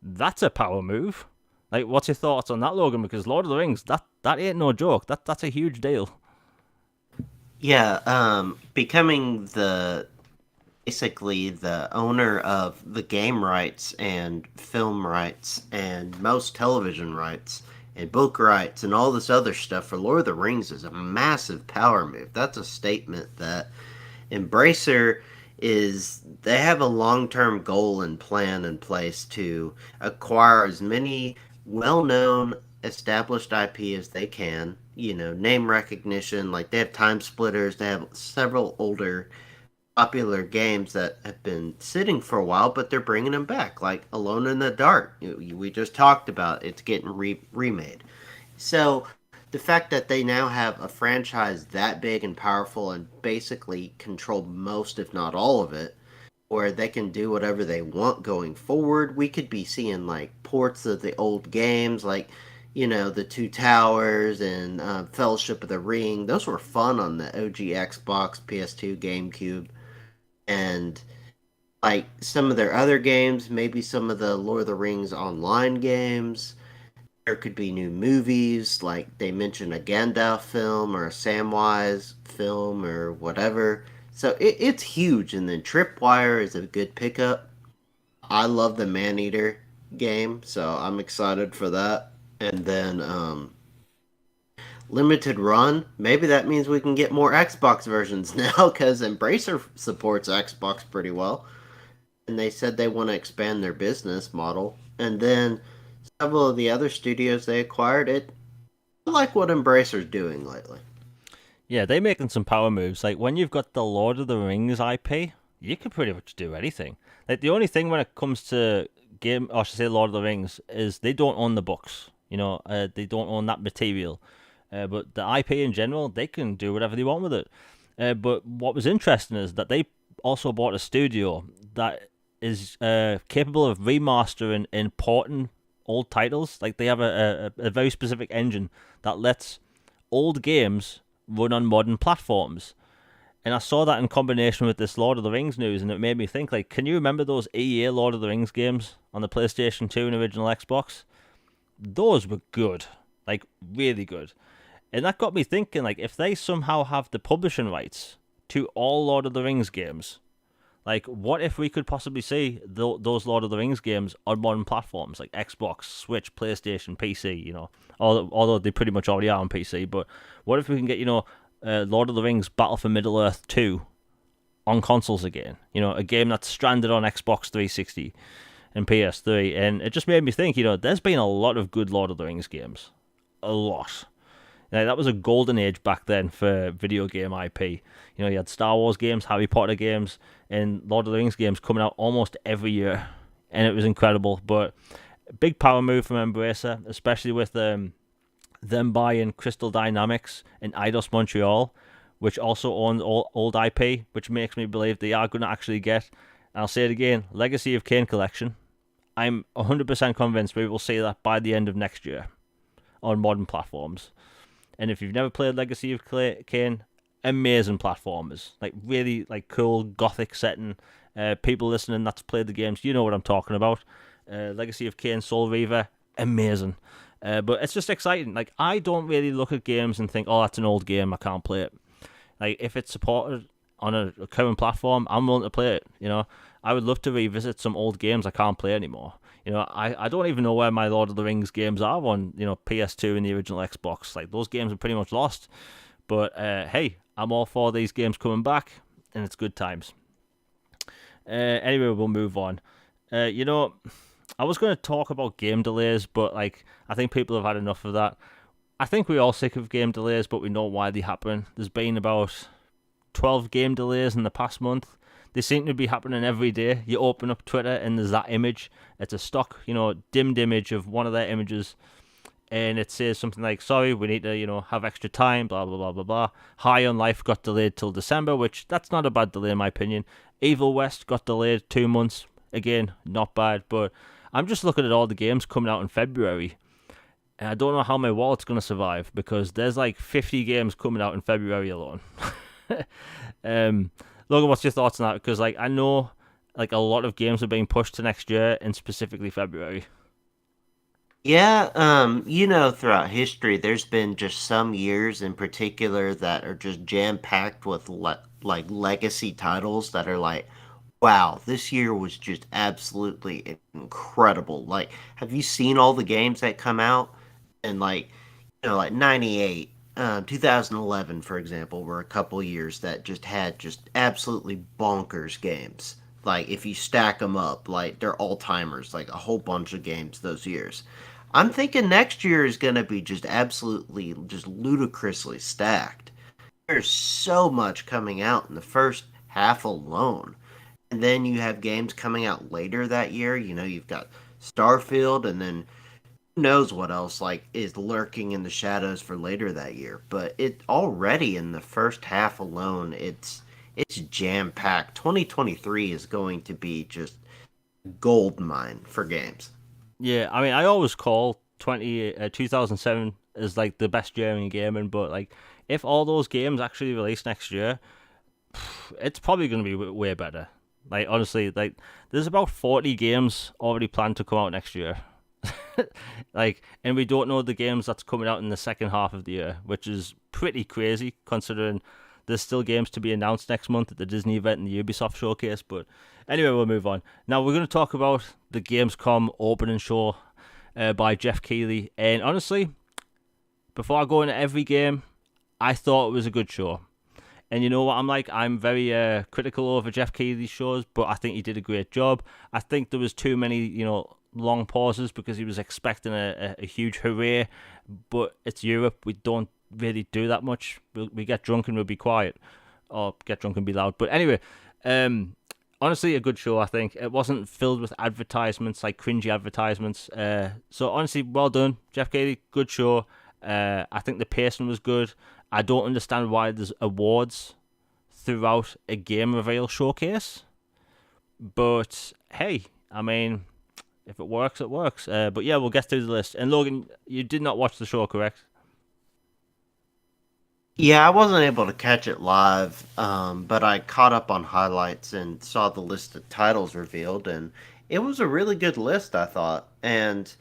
That's a power move. What's your thoughts on that, Logan? Because Lord of the Rings, that ain't no joke. That's a huge deal. Yeah, becoming basically the owner of the game rights and film rights and most television rights and book rights and all this other stuff for Lord of the Rings is a massive power move. That's a statement that Embracer they have a long-term goal and plan in place to acquire as many well-known established IP as they can, name recognition. Like they have Time Splitters, they have several older popular games that have been sitting for a while, but they're bringing them back, like Alone in the Dark. We just talked about it's getting remade. So the fact that they now have a franchise that big and powerful and basically control most, if not all of it, where they can do whatever they want going forward. We could be seeing ports of the old games, the Two Towers and Fellowship of the Ring. Those were fun on the OG Xbox, PS2, GameCube. And some of their other games, maybe some of the Lord of the Rings online games. There could be new movies, like they mentioned a Gandalf film or a Samwise film or whatever. So it's huge. And then Tripwire is a good pickup. I love the Maneater game, so I'm excited for that. And then limited run, maybe that means we can get more Xbox versions now because Embracer supports Xbox pretty well. And they said they want to expand their business model. And then several of the other studios they acquired. I like what Embracer's doing lately. Yeah, they're making some power moves. Like when you've got the Lord of the Rings IP, you can pretty much do anything. Like the only thing when it comes to game, or I should say Lord of the Rings, is they don't own the books. They don't own that material. But the IP in general, they can do whatever they want with it. But what was interesting is that they also bought a studio that is capable of remastering important old titles. Like they have a very specific engine that lets old games run on modern platforms. And I saw that in combination with this Lord of the Rings news, and it made me think, like, can you remember those EA Lord of the Rings games on the PlayStation 2 and original Xbox? Those were good. Like, really good. And that got me thinking, like, if they somehow have the publishing rights to all Lord of the Rings games, like, what if we could possibly see those Lord of the Rings games on modern platforms, like Xbox, Switch, PlayStation, PC, although they pretty much already are on PC, but what if we can get, Lord of the Rings Battle for Middle-earth 2 on consoles again? A game that's stranded on Xbox 360 and PS3, and it just made me think, there's been a lot of good Lord of the Rings games. A lot. Now, that was a golden age back then for video game IP. You had Star Wars games, Harry Potter games, and Lord of the Rings games coming out almost every year, and it was incredible. But a big power move from Embracer, especially with them buying Crystal Dynamics and Eidos Montreal, which also owns old IP, which makes me believe they are going to actually get, and I'll say it again, Legacy of Kain Collection. I'm 100% convinced we will see that by the end of next year on modern platforms. And if you've never played Legacy of Kain, amazing platformers. Like, really, like, cool, gothic setting. People listening that's played the games, you know what I'm talking about. Legacy of Kain, Soul Reaver, amazing. But it's just exciting. Like, I don't really look at games and think, oh, that's an old game, I can't play it. Like, if it's supported on a current platform, I'm willing to play it, I would love to revisit some old games I can't play anymore. I don't even know where my Lord of the Rings games are on, PS2 and the original Xbox. Like, those games are pretty much lost. But, hey, I'm all for these games coming back, and it's good times. Anyway, we'll move on. I was going to talk about game delays, but, like, I think people have had enough of that. I think we're all sick of game delays, but we know why they happen. There's been about 12 game delays in the past month. They seem to be happening every day. You open up Twitter and there's that image. It's a stock, dimmed image of one of their images. And it says something like, sorry, we need to, have extra time, blah, blah, blah, blah, blah. High on Life got delayed till December, which that's not a bad delay in my opinion. Evil West got delayed 2 months. Again, not bad. But I'm just looking at all the games coming out in February. And I don't know how my wallet's going to survive because there's like 50 games coming out in February alone. Logan, what's your thoughts on that? Because, like, I know, like, a lot of games are being pushed to next year, and specifically February. Yeah, throughout history, there's been just some years in particular that are just jam-packed with, like, legacy titles that are like, wow, this year was just absolutely incredible. Like, have you seen all the games that come out? And, like, like 98, 2011, for example, were a couple years that just had just absolutely bonkers games. Like, if you stack them up, like, they're all-timers, like, a whole bunch of games those years. I'm thinking next year is going to be just absolutely, just ludicrously stacked. There's so much coming out in the first half alone. And then you have games coming out later that year. You've got Starfield, and then knows what else like is lurking in the shadows for later that year. But it already in the first half alone, it's jam packed. 2023 is going to be just gold mine for games. Yeah, I mean, I always call 2007 as, like, the best year in gaming, but, like, if all those games actually release next year, it's probably going to be way better. Like, honestly, like, there's about 40 games already planned to come out next year. Like, and we don't know the games that's coming out in the second half of the year, which is pretty crazy considering there's still games to be announced next month at the Disney event and the Ubisoft showcase. But anyway, we'll move on. Now we're going to talk about the Gamescom opening show by Jeff Keighley. And honestly, before I go into every game, I thought it was a good show. And you know what I'm like? I'm very critical over Jeff Keighley's shows, but I think he did a great job. I think there was too many, long pauses because he was expecting a huge hooray. But it's Europe. We don't really do that much. We get drunk and we'll be quiet, or get drunk and be loud. But anyway, honestly, a good show, I think. It wasn't filled with advertisements, like cringy advertisements. So honestly, well done, Jeff Keighley. Good show. I think the pacing was good. I don't understand why there's awards throughout a game reveal showcase. But hey, I mean, if it works, it works. But yeah, we'll get through the list. And Logan, you did not watch the show, correct? Yeah, I wasn't able to catch it live, but I caught up on highlights and saw the list of titles revealed, and it was a really good list, I thought. And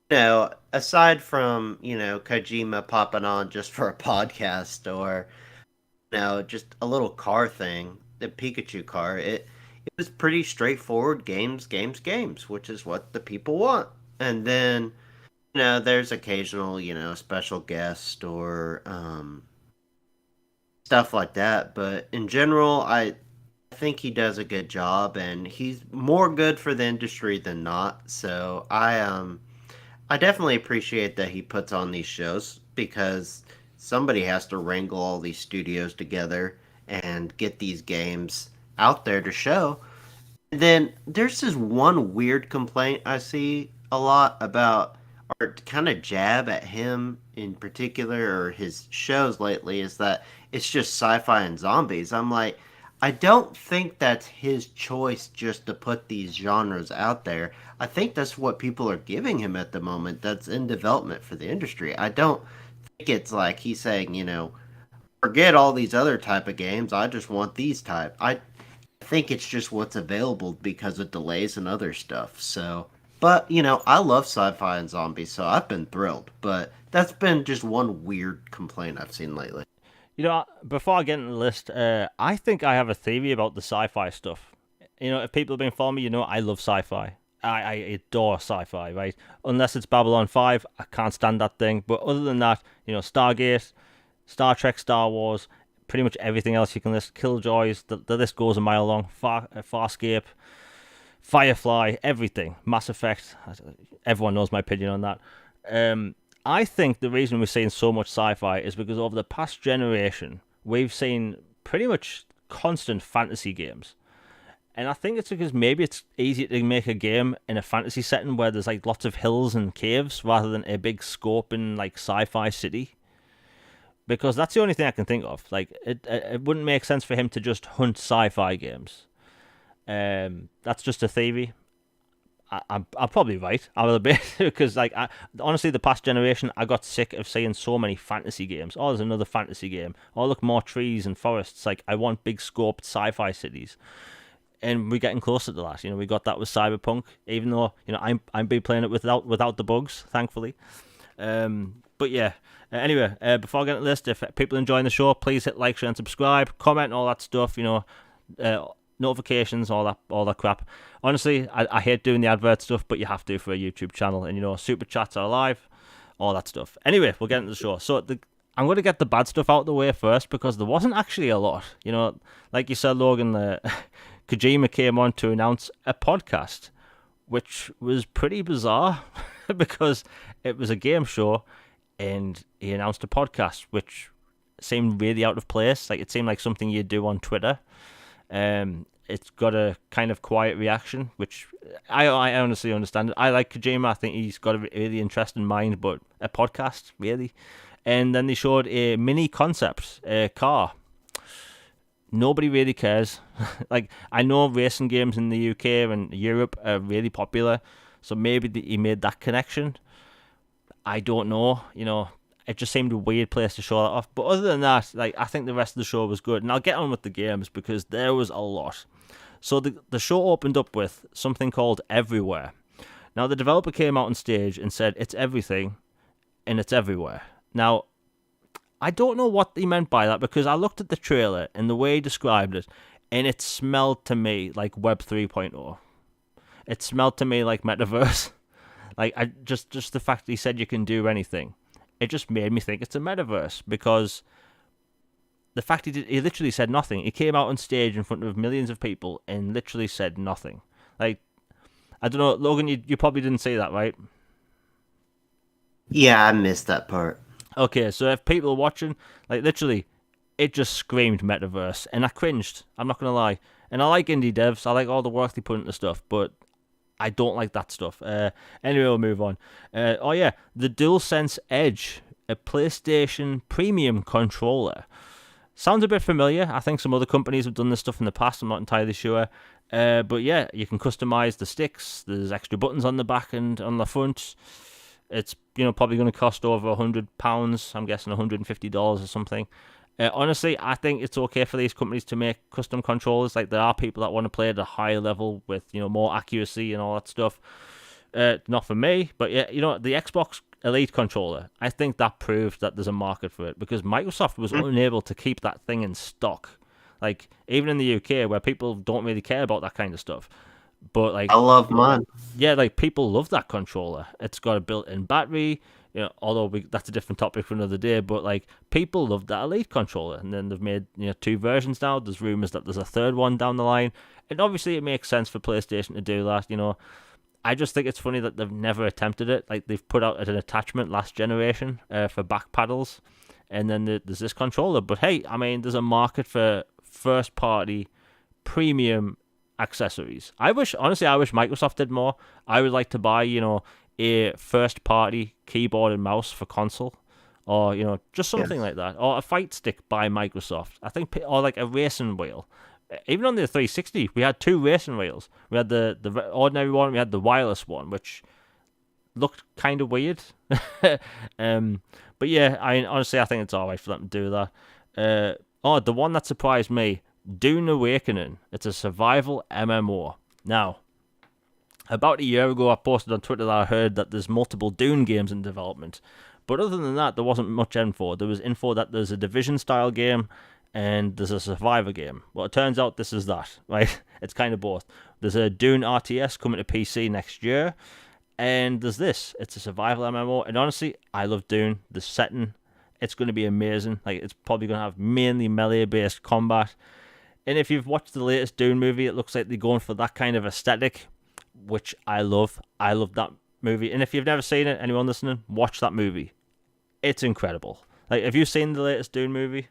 aside from Kojima popping on just for a podcast, or just a little car thing, the Pikachu car, it was pretty straightforward games, which is what the people want. And then there's occasional special guest or stuff like that. But in general, I think he does a good job, and he's more good for the industry than not. So I definitely appreciate that he puts on these shows, because somebody has to wrangle all these studios together and get these games out there to show. And then there's this one weird complaint I see a lot about, or kind of jab at him in particular, or his shows lately, is that it's just sci-fi and zombies. I'm like, I don't think that's his choice just to put these genres out there. I think that's what people are giving him at the moment, that's in development for the industry. I don't think it's like he's saying, forget all these other type of games, I just want these type. I think it's just what's available because of delays and other stuff. So, but I love sci-fi and zombies, so I've been thrilled. But that's been just one weird complaint I've seen lately. Before I get into the list, I think I have a theory about the sci-fi stuff. If people have been following me, I love sci-fi. I adore sci-fi, right? Unless it's Babylon 5, I can't stand that thing. But other than that, Stargate, Star Trek, Star Wars, pretty much everything else you can list, Killjoys, the list goes a mile long, Farscape, Firefly, everything, Mass Effect, everyone knows my opinion on that. I think the reason we're seeing so much sci-fi is because over the past generation, we've seen pretty much constant fantasy games. And I think it's because maybe it's easier to make a game in a fantasy setting where there's like lots of hills and caves rather than a big scope in like sci-fi city. Because that's the only thing I can think of. Like, it wouldn't make sense for him to just hunt sci-fi games. That's just a theory. I'm probably right a little bit, because honestly, the past generation, I got sick of seeing so many fantasy games. Oh, there's another fantasy game. Oh, look, more trees and forests. Like, I want big scoped sci-fi cities, and we're getting closer to that. We got that with Cyberpunk, even though I'm be playing it without the bugs, thankfully. But yeah. Anyway, before I get into the list, if people enjoying the show, please hit like, share, and subscribe, comment, and all that stuff. Notifications, all that crap. Honestly, I hate doing the advert stuff, but you have to for a YouTube channel, and super chats are live, all that stuff. Anyway, we'll get into the show. So I'm going to get the bad stuff out of the way first, because there wasn't actually a lot. Like you said, Logan, Kojima came on to announce a podcast, which was pretty bizarre because it was a game show and he announced a podcast, which seemed really out of place. Like, it seemed like something you'd do on Twitter. It's got a kind of quiet reaction, which I honestly understand it. I like Kojima. I think he's got a really interesting mind, but a podcast, really. And then they showed a mini concept, a car. Nobody really cares. Like, I know racing games in the UK and Europe are really popular, so maybe he made that connection. I don't know. It just seemed a weird place to show that off. But other than that, I think the rest of the show was good. And I'll get on with the games because there was a lot. So the show opened up with something called Everywhere. Now, the developer came out on stage and said it's everything and it's everywhere. Now, I don't know what he meant by that, because I looked at the trailer and the way he described it, and it smelled to me like Web 3.0. It smelled to me like metaverse. Just the fact that he said you can do anything, it just made me think it's a metaverse, because the fact he literally said nothing. He came out on stage in front of millions of people and literally said nothing. Like, I don't know, Logan, you probably didn't see that, right? Yeah, I missed that part. Okay, so if people are watching, like literally, it just screamed metaverse, and I cringed. I'm not gonna lie. And I like indie devs. I like all the work they put into stuff, but I don't like that stuff. Anyway, we'll move on. Oh yeah, the DualSense Edge, a PlayStation Premium controller. Sounds a bit familiar. I think some other companies have done this stuff in the past. I'm not entirely sure. But yeah, you can customize the sticks. There's extra buttons on the back and on the front. It's probably going to cost over £100. I'm guessing $150 or something. Honestly, I think it's okay for these companies to make custom controllers. Like there are people that want to play at a higher level with more accuracy and all that stuff. Not for me, but yeah, the Xbox Elite controller. I think that proved that there's a market for it because Microsoft was unable to keep that thing in stock. Like even in the UK, where people don't really care about that kind of stuff. But like, I love mine. yeah, like people love that controller. It's got a built-in battery. Although that's a different topic for another day. But like, people love that Elite controller, and then they've made 2 versions now. There's rumors that there's a third one down the line, and obviously it makes sense for PlayStation to do that. I just think it's funny that they've never attempted it. Like they've put out an attachment last generation for back paddles, and then there's this controller. But hey, I mean, there's a market for first-party premium accessories. Honestly, I wish Microsoft did more. I would like to buy, a first-party keyboard and mouse for console, or just something like that, or a fight stick by Microsoft. I think, or like a racing wheel. Even on the 360, we had 2 racing wheels. We had the ordinary one, we had the wireless one, which looked kind of weird. But yeah, honestly, I think it's alright for them to do that. The one that surprised me, Dune Awakening. It's a survival MMO. Now, about a year ago, I posted on Twitter that I heard that there's multiple Dune games in development. But other than that, there wasn't much info. There was info that there's a Division-style game and there's a Survivor game. Well, it turns out this is that, right? It's kind of both. There's a Dune RTS coming to PC next year, and there's this. It's a survival MMO, and honestly, I love Dune. The setting, it's going to be amazing. Like, it's probably going to have mainly melee-based combat. And if you've watched the latest Dune movie, it looks like they're going for that kind of aesthetic, which I love. I love that movie. And if you've never seen it, anyone listening, watch that movie. It's incredible. Like, have you seen the latest Dune movie?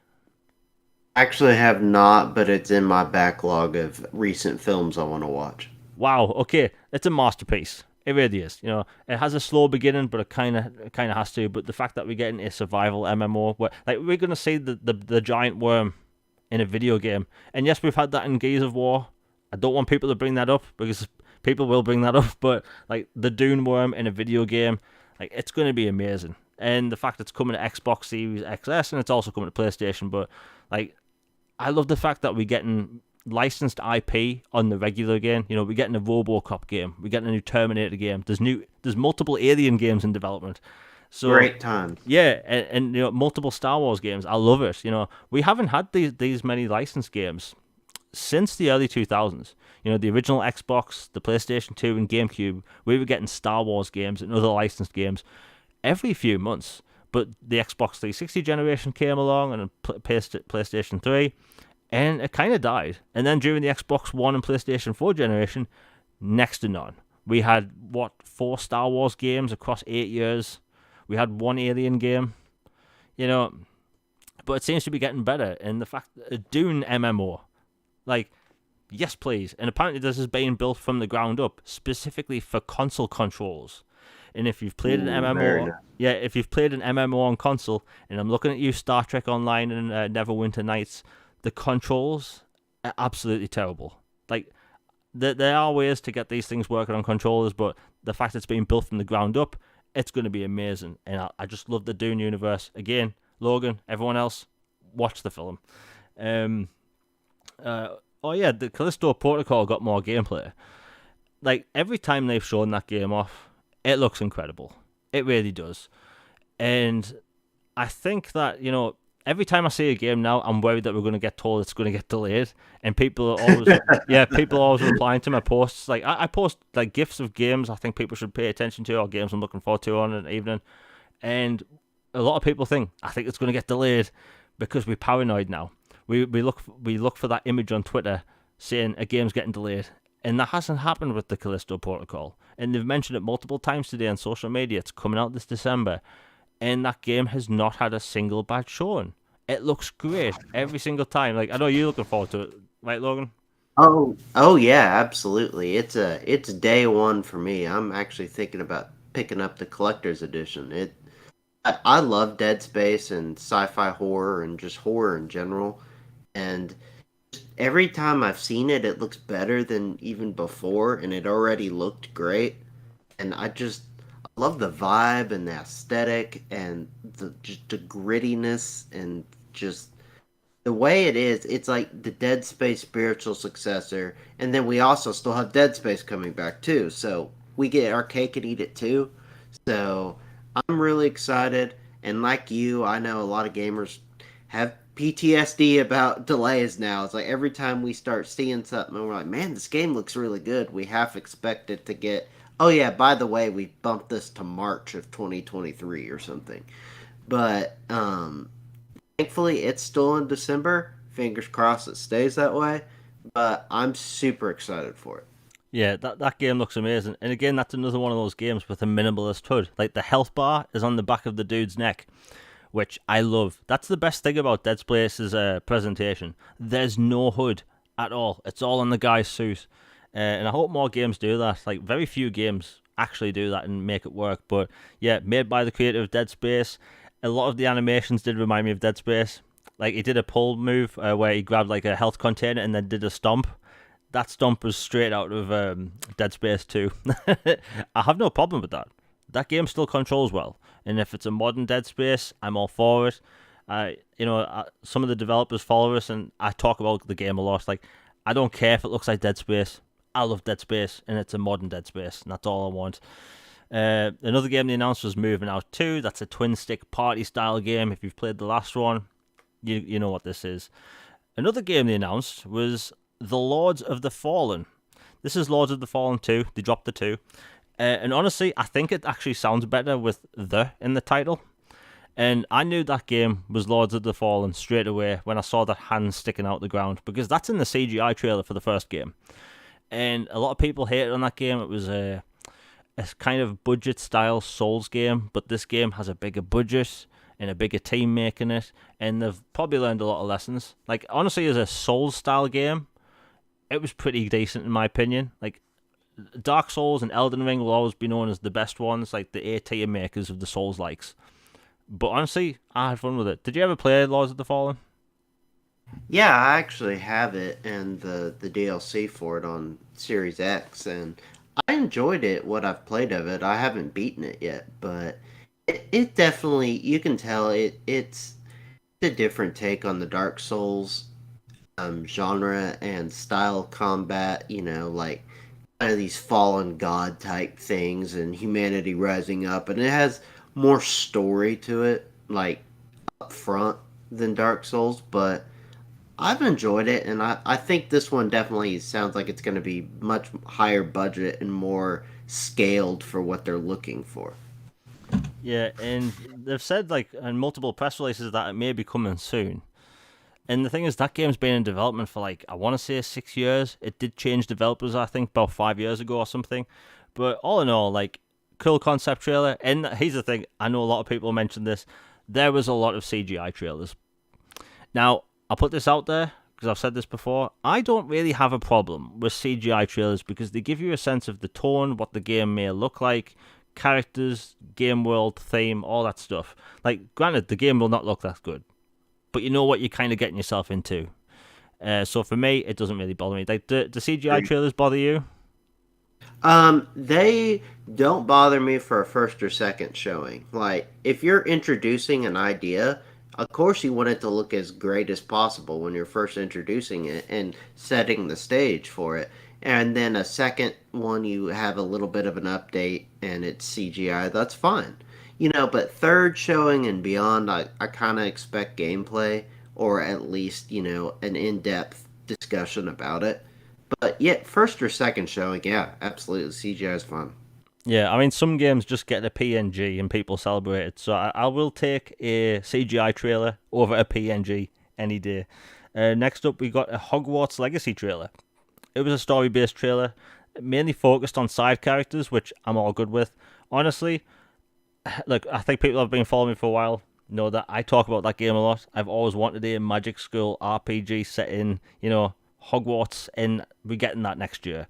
Actually, have not, but it's in my backlog of recent films I want to watch. Wow, okay. It's a masterpiece. It really is. It has a slow beginning, but it kind of has to. But the fact that we're getting a survival MMO, where like we're gonna see the giant worm in a video game, and yes, we've had that in Gears of War. I don't want people to bring that up because people will bring that up. But like the Dune worm in a video game, like it's gonna be amazing. And the fact it's coming to Xbox Series XS and it's also coming to PlayStation, but like I love the fact that we're getting licensed IP on the regular game. We're getting a RoboCop game. We're getting a new Terminator game. There's multiple Alien games in development. So great time. Yeah, and multiple Star Wars games. I love it. We haven't had these many licensed games since the early 2000s. The original Xbox, the PlayStation 2, and GameCube. We were getting Star Wars games and other licensed games every few months. But the Xbox 360 generation came along and PlayStation 3, and it kind of died. And then during the Xbox One and PlayStation 4 generation, next to none. We had, 4 Star Wars games across 8 years. We had 1 Alien game. But it seems to be getting better. And the fact that Dune MMO, like, yes please. And apparently this is being built from the ground up, specifically for console controls. And if you've played an MMO, nice. if you've played an MMO on console, and I'm looking at you, Star Trek Online and Neverwinter Nights, the controls are absolutely terrible. Like, there are ways to get these things working on controllers, but the fact it's being built from the ground up, it's going to be amazing. And I just love the Dune universe. Again, Logan, everyone else, watch the film. The Callisto Protocol got more gameplay. Like, every time they've shown that game off, it looks incredible. It really does. And I think that, every time I see a game now, I'm worried that we're going to get told it's going to get delayed. And people are always, people are always replying to my posts. Like, I post, like, GIFs of games I think people should pay attention to, or games I'm looking forward to on an evening. And a lot of people I think it's going to get delayed because we're paranoid now. We look for that image on Twitter saying a game's getting delayed. And that hasn't happened with the Callisto Protocol. And they've mentioned it multiple times today on social media. It's coming out this December. And that game has not had a single bad showing. It looks great every single time. Like, I know you're looking forward to it, right, Logan? Oh yeah, absolutely. It's day one for me. I'm actually thinking about picking up the collector's edition. I love Dead Space and sci-fi horror and just horror in general. And every time I've seen it, it looks better than even before, and it already looked great. And I love the vibe and the aesthetic and the grittiness and just the way it is. It's like the Dead Space spiritual successor, and then we also still have Dead Space coming back too. So we get our cake and eat it too. So I'm really excited, and like you, I know a lot of gamers have PTSD about delays now. It's like every time we start seeing something, and we're like, man, this game looks really good. We half expect it to get, oh yeah, by the way, we bumped this to March of 2023 or something. But thankfully, it's still in December. Fingers crossed it stays that way. But I'm super excited for it. Yeah, that game looks amazing. And again, that's another one of those games with a minimalist HUD. Like the health bar is on the back of the dude's neck, which I love. That's the best thing about Dead Space's presentation. There's no HUD at all. It's all on the guy's suit. And I hope more games do that. Like, very few games actually do that and make it work. But yeah, made by the creator of Dead Space. A lot of the animations did remind me of Dead Space. Like, he did a pull move where he grabbed like a health container and then did a stomp. That stomp was straight out of Dead Space 2. I have no problem with that. That game still controls well. And if it's a modern Dead Space, I'm all for it. Some of the developers follow us, and I talk about the game a lot. Like, I don't care if it looks like Dead Space. I love Dead Space, and it's a modern Dead Space, and that's all I want. Another game they announced was Moving Out 2. That's a twin-stick party-style game. If you've played the last one, you know what this is. Another game they announced was The Lords of the Fallen. This is Lords of the Fallen 2. They dropped the 2. And honestly, I think it actually sounds better with the in the title. And I knew that game was Lords of the Fallen straight away when I saw that hand sticking out the ground, because that's in the CGI trailer for the first game. And a lot of people hated on that game. It was a kind of budget-style Souls game, but this game has a bigger budget and a bigger team making it, and they've probably learned a lot of lessons. Like, honestly, as a Souls-style game, it was pretty decent in my opinion. Like, Dark Souls and Elden Ring will always be known as the best ones, like the A-tier makers of the Souls-likes. But honestly, I had fun with it. Did you ever play Lords of the Fallen? Yeah, I actually have it and the DLC for it on Series X, and I enjoyed it. What I've played of it, I haven't beaten it yet, but it definitely, you can tell it's a different take on the Dark Souls genre and style of combat. Like kind of these fallen god type things and humanity rising up, and it has more story to it, like up front than Dark Souls, but I've enjoyed it, and I think this one definitely sounds like it's going to be much higher budget and more scaled for what they're looking for. Yeah, and they've said, like, in multiple press releases that it may be coming soon. And the thing is, that game's been in development for, like, I want to say 6 years. It did change developers, I think, about 5 years ago or something. But all in all, like, cool concept trailer. And here's the thing, I know a lot of people mentioned this. There was a lot of CGI trailers. Now, I'll put this out there, because I've said this before. I don't really have a problem with CGI trailers because they give you a sense of the tone, what the game may look like, characters, game world, theme, all that stuff. Like, granted, the game will not look that good, but you know what you're kind of getting yourself into. So for me, it doesn't really bother me. Like, the CGI trailers bother you? They don't bother me for a first or second showing. Like, if you're introducing an idea, of course you want it to look as great as possible when you're first introducing it and setting the stage for it. And then a second one, you have a little bit of an update and it's CGI, that's fine. But third showing and beyond, I kind of expect gameplay or at least, an in-depth discussion about it. But yet, first or second showing, yeah, absolutely, CGI is fun. Yeah, I mean, some games just get a PNG and people celebrate it. So I will take a CGI trailer over a PNG any day. Next up, we got a Hogwarts Legacy trailer. It was a story-based trailer, mainly focused on side characters, which I'm all good with. Honestly, look, I think people have been following me for a while know that I talk about that game a lot. I've always wanted a Magic School RPG set in, Hogwarts, and we're getting that next year.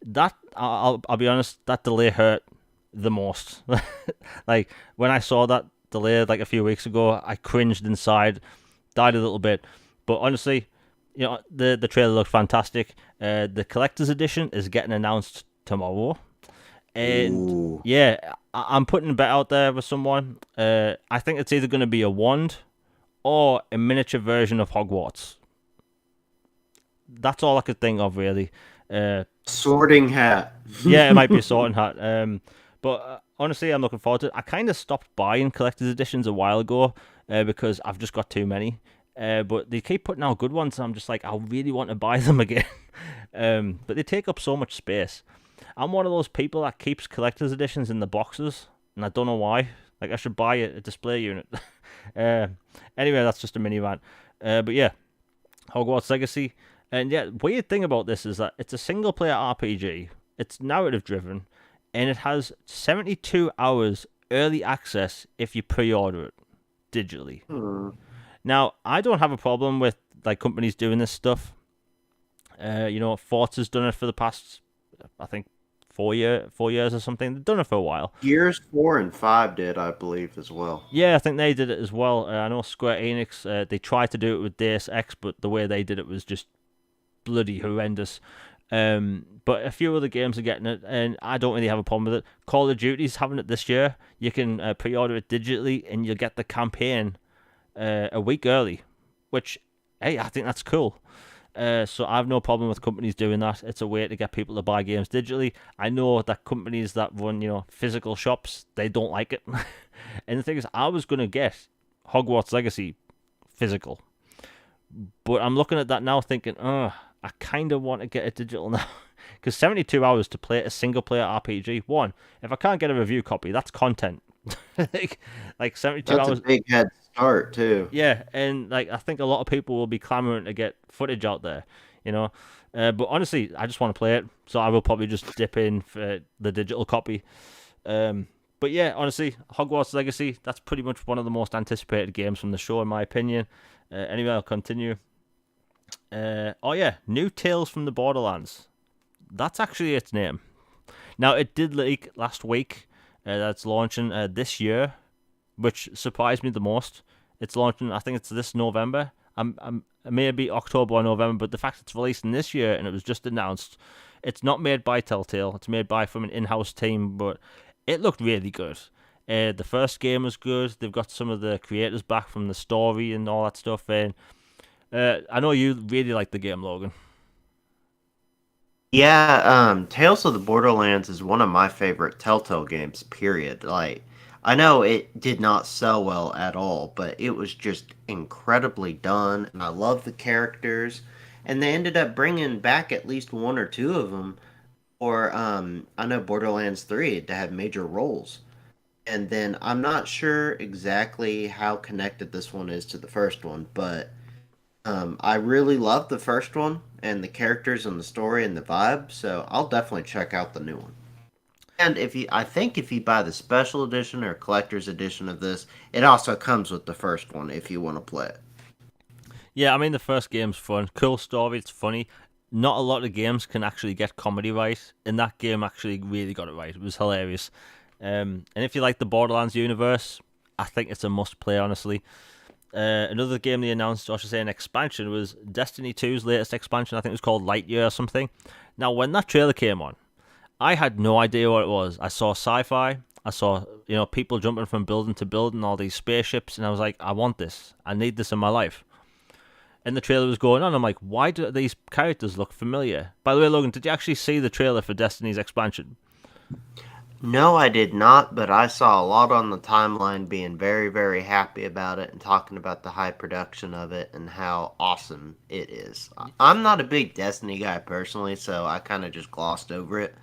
That I'll be honest, that delay hurt the most. Like when I saw that delay like a few weeks ago, I cringed inside, died a little bit. But honestly, the trailer looked fantastic. The collector's edition is getting announced tomorrow. And Ooh. yeah, I'm putting a bet out there with someone. I think it's either going to be a wand or a miniature version of Hogwarts. That's all I could think of, really. Sorting Hat. Yeah, it might be a sorting hat. But honestly, I'm looking forward to it. I kind of stopped buying collector's editions a while ago because I've just got too many. But they keep putting out good ones, and I'm just like, I really want to buy them again. But they take up so much space. I'm one of those people that keeps collector's editions in the boxes, and I don't know why. Like, I should buy a display unit. Anyway, that's just a mini rant. But yeah, Hogwarts Legacy. And yeah, weird thing about this is that it's a single player RPG. It's narrative driven, and it has 72 hours early access if you pre-order it digitally. Now, I don't have a problem with like companies doing this stuff. Forza's done it for the past, I think, 4 years or something. They've done it for a while. Gears 4 and 5 did, I believe, as well. Yeah, I think they did it as well. I know Square Enix, they tried to do it with Deus Ex, but the way they did it was just bloody horrendous. But a few other games are getting it, and I don't really have a problem with it. Call of Duty's having it this year. You can pre-order it digitally, and you'll get the campaign a week early, which, hey, I think that's cool. So I have no problem with companies doing that. It's a way to get people to buy games digitally. I know that companies that run, physical shops, they don't like it. And the thing is, I was going to get Hogwarts Legacy physical. But I'm looking at that now thinking, I kind of want to get it digital now. Because 72 hours to play a single-player RPG. One, if I can't get a review copy, that's content. like 72 That's hours. a big head start, too. Yeah, and I think a lot of people will be clamoring to get footage out there, But honestly, I just want to play it, so I will probably just dip in for the digital copy. But yeah, honestly, Hogwarts Legacy, that's pretty much one of the most anticipated games from the show, in my opinion. Anyway, I'll continue. New Tales from the Borderlands. That's actually its name. Now, it did leak last week. That's launching this year, which surprised me the most. It's launching, I think it's this November. Maybe October or November, but the fact it's releasing this year and it was just announced, it's not made by Telltale. It's made from an in-house team, but it looked really good. The first game was good. They've got some of the creators back from the story and all that stuff. And I know you really like the game, Logan. Yeah, Tales of the Borderlands is one of my favorite Telltale games, period. Like, I know it did not sell well at all, but it was just incredibly done, and I love the characters, and they ended up bringing back at least one or two of them, or, I know Borderlands 3 to have major roles. And then I'm not sure exactly how connected this one is to the first one, but I really love the first one and the characters and the story and the vibe, so I'll definitely check out the new one. And I think if you buy the special edition or collector's edition of this, it also comes with the first one if you want to play it. Yeah, I mean, the first game's fun. Cool story, it's funny. Not a lot of games can actually get comedy right, and that game actually really got it right. It was hilarious. And if you like the Borderlands universe, I think it's a must-play, honestly. Another game they announced, or I should say an expansion, was Destiny 2's latest expansion. I think it was called Lightyear or something. Now, when that trailer came on, I had no idea what it was. I saw sci-fi. I saw, people jumping from building to building, all these spaceships, and I was like, I want this. I need this in my life. And the trailer was going on. I'm like, why do these characters look familiar? By the way, Logan, did you actually see the trailer for Destiny's expansion? No, I did not, but I saw a lot on the timeline being very, very happy about it and talking about the high production of it and how awesome it is. I'm not a big Destiny guy personally, so I kind of just glossed over it.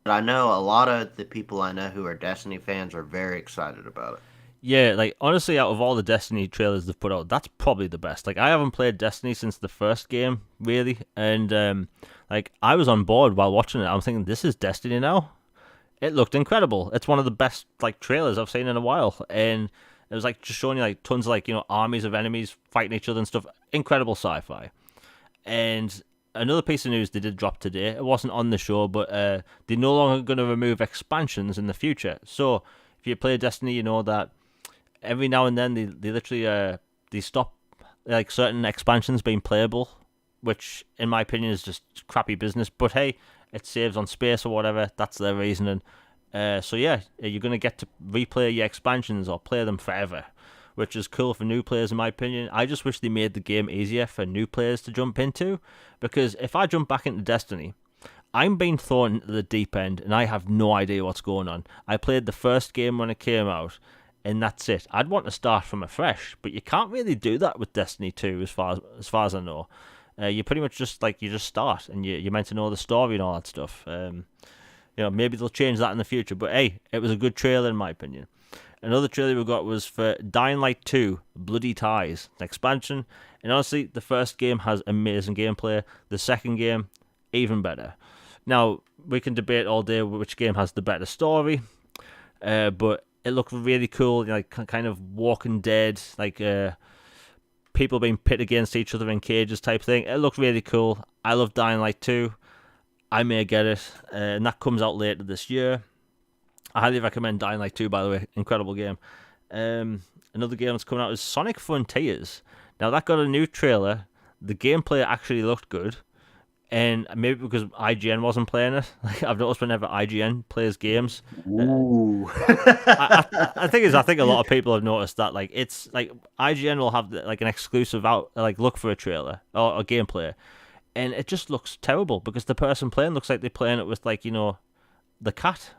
But I know a lot of the people I know who are Destiny fans are very excited about it. Yeah, like honestly, out of all the Destiny trailers they've put out, that's probably the best. Like I haven't played Destiny since the first game, really, and like I was on board while watching it. I'm thinking, this is Destiny now. It looked incredible. It's one of the best like trailers I've seen in a while, and it was like just showing you like tons of like armies of enemies fighting each other and stuff. Incredible sci-fi. And another piece of news they did drop today. It wasn't on the show, but they're no longer going to remove expansions in the future. So if you play Destiny, you know that every now and then they literally they stop like certain expansions being playable, which in my opinion is just crappy business. But hey, it saves on space or whatever. That's their reasoning. So yeah, you're gonna get to replay your expansions or play them forever, which is cool for new players in my opinion. I just wish they made the game easier for new players to jump into, because if I jump back into Destiny, I'm being thrown into the deep end and I have no idea what's going on. I played the first game when it came out, and that's it. I'd want to start from afresh, but you can't really do that with Destiny 2 as far as I know. You pretty much just like you just start and you're meant to know the story and all that stuff. Maybe they'll change that in the future, but hey, it was a good trailer in my opinion. Another trailer we got was for Dying Light 2 Bloody Ties, an expansion, and honestly, the first game has amazing gameplay. The second game, even better. Now, we can debate all day which game has the better story, but it looked really cool, like kind of Walking Dead, like people being pit against each other in cages type thing. It looked really cool. I love Dying Light 2. I may get it, and that comes out later this year. I highly recommend Dying Light 2, by the way. Incredible game. Another game that's coming out is Sonic Frontiers. Now, that got a new trailer. The gameplay actually looked good, and maybe because IGN wasn't playing it. Like I've noticed whenever IGN plays games, Ooh. I think a lot of people have noticed that. Like it's like IGN will have like an exclusive out, like look for a trailer or a gameplay, and it just looks terrible because the person playing looks like they're playing it with like the cat,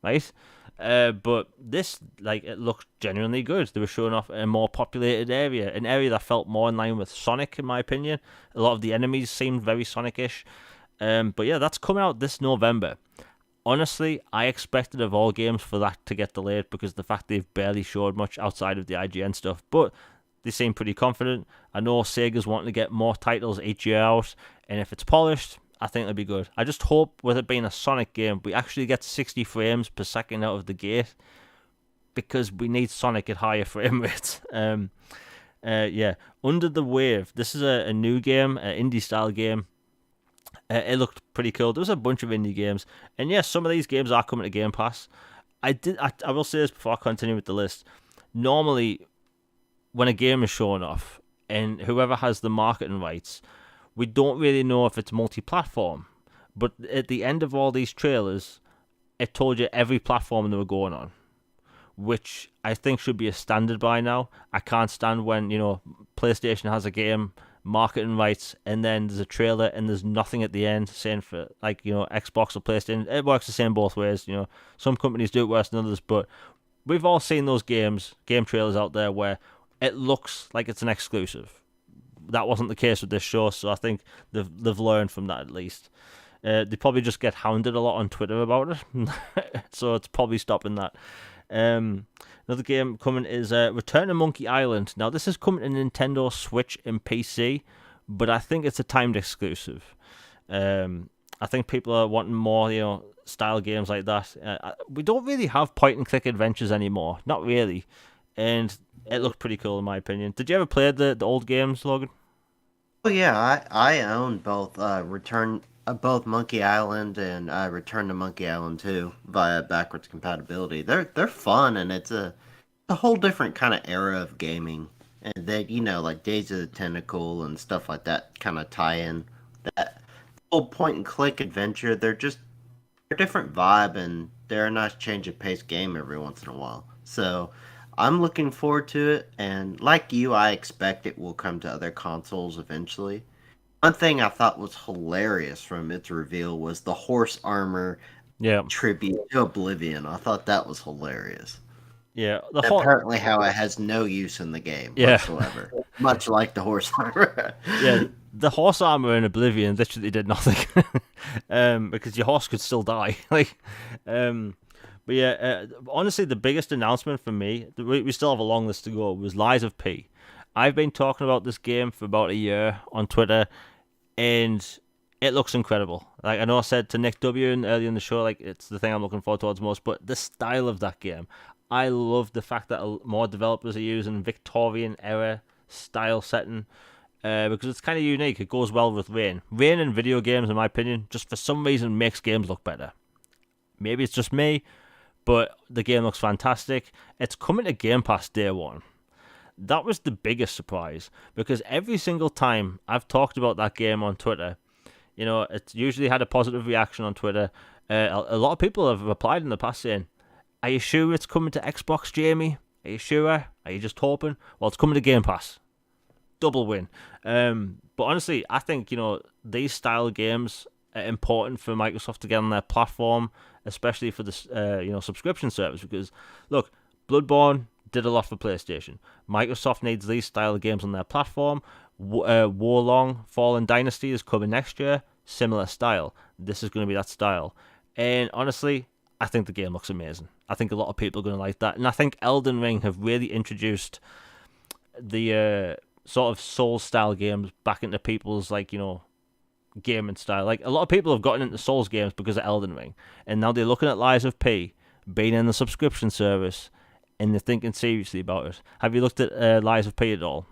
right? But this, like, it looked genuinely good. They were showing off a more populated area, an area that felt more in line with Sonic, in my opinion. A lot of the enemies seemed very Sonic-ish. But yeah, that's coming out this November. Honestly, I expected of all games for that to get delayed because the fact they've barely showed much outside of the IGN stuff. But they seem pretty confident. I know Sega's wanting to get more titles each year out, and if it's polished, I think it'll be good. I just hope, with it being a Sonic game, we actually get 60 frames per second out of the gate, because we need Sonic at higher frame rates. Yeah, Under the Wave. This is a new game, an indie-style game. It looked pretty cool. There was a bunch of indie games, and yes, some of these games are coming to Game Pass. I will say this before I continue with the list. Normally, when a game is shown off, and whoever has the marketing rights, we don't really know if it's multi-platform, but at the end of all these trailers, it told you every platform they were going on, which I think should be a standard by now. I can't stand when, PlayStation has a game, marketing rights, and then there's a trailer and there's nothing at the end saying for, like, Xbox or PlayStation. It works the same both ways. Some companies do it worse than others, but we've all seen those game trailers out there where it looks like it's an exclusive. That wasn't the case with this show, so I think they've learned from that at least. They probably just get hounded a lot on Twitter about it, so it's probably stopping that. Another game coming is Return to Monkey Island. Now, this is coming to Nintendo Switch and PC, but I think it's a timed exclusive. I think people are wanting more, style games like that. We don't really have point-and-click adventures anymore, not really, and it looked pretty cool in my opinion. Did you ever play the old games, Logan? Oh yeah, I own both both Monkey Island and Return to Monkey Island 2 via backwards compatibility. They're fun, and it's a whole different kind of era of gaming. And they, like Days of the Tentacle and stuff like that kind of tie in that whole point and click adventure. They're a different vibe, and they're a nice change of pace game every once in a while. So I'm looking forward to it, and like you, I expect it will come to other consoles eventually. One thing I thought was hilarious from its reveal was the horse armor tribute to Oblivion. I thought that was hilarious. Yeah. Apparently how it has no use in the game whatsoever. Much like the horse armor. Yeah, the horse armor in Oblivion literally did nothing. Because your horse could still die. But yeah, honestly, the biggest announcement for me, we still have a long list to go, was Lies of P. I've been talking about this game for about a year on Twitter, and it looks incredible. Like I know I said to Nick W earlier in the show, like it's the thing I'm looking forward towards most. But the style of that game, I love the fact that more developers are using Victorian era style setting. Because it's kind of unique. It goes well with rain. Rain in video games, in my opinion, just for some reason makes games look better. Maybe it's just me, but the game looks fantastic. It's coming to Game Pass day one. That was the biggest surprise because every single time I've talked about that game on Twitter, it's usually had a positive reaction on Twitter. A lot of people have replied in the past saying, "Are you sure it's coming to Xbox, Jamie? Are you sure? Are you just hoping?" Well, it's coming to Game Pass. Double win. But honestly, I think these style games are important for Microsoft to get on their platform, especially for the subscription service. Because look, Bloodborne did a lot for PlayStation. Microsoft needs these style of games on their platform. Warlong Fallen Dynasty is coming next year. Similar style. This is going to be that style. And honestly, I think the game looks amazing. I think a lot of people are going to like that. And I think Elden Ring have really introduced the sort of Souls-style games back into people's, gaming style. Like, a lot of people have gotten into Souls games because of Elden Ring. And now they're looking at Lies of P, being in the subscription service, and they're thinking seriously about it. Have you looked at Lies of P at all?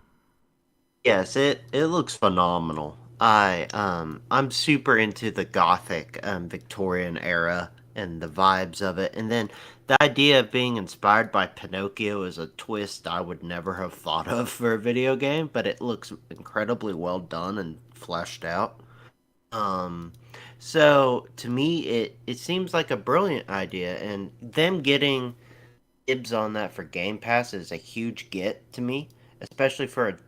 Yes, it looks phenomenal. I'm super into the Gothic Victorian era and the vibes of it. And then the idea of being inspired by Pinocchio is a twist I would never have thought of for a video game, but it looks incredibly well done and fleshed out. Um, so to me, it seems like a brilliant idea, and them getting dibs on that for Game Pass is a huge get to me, especially for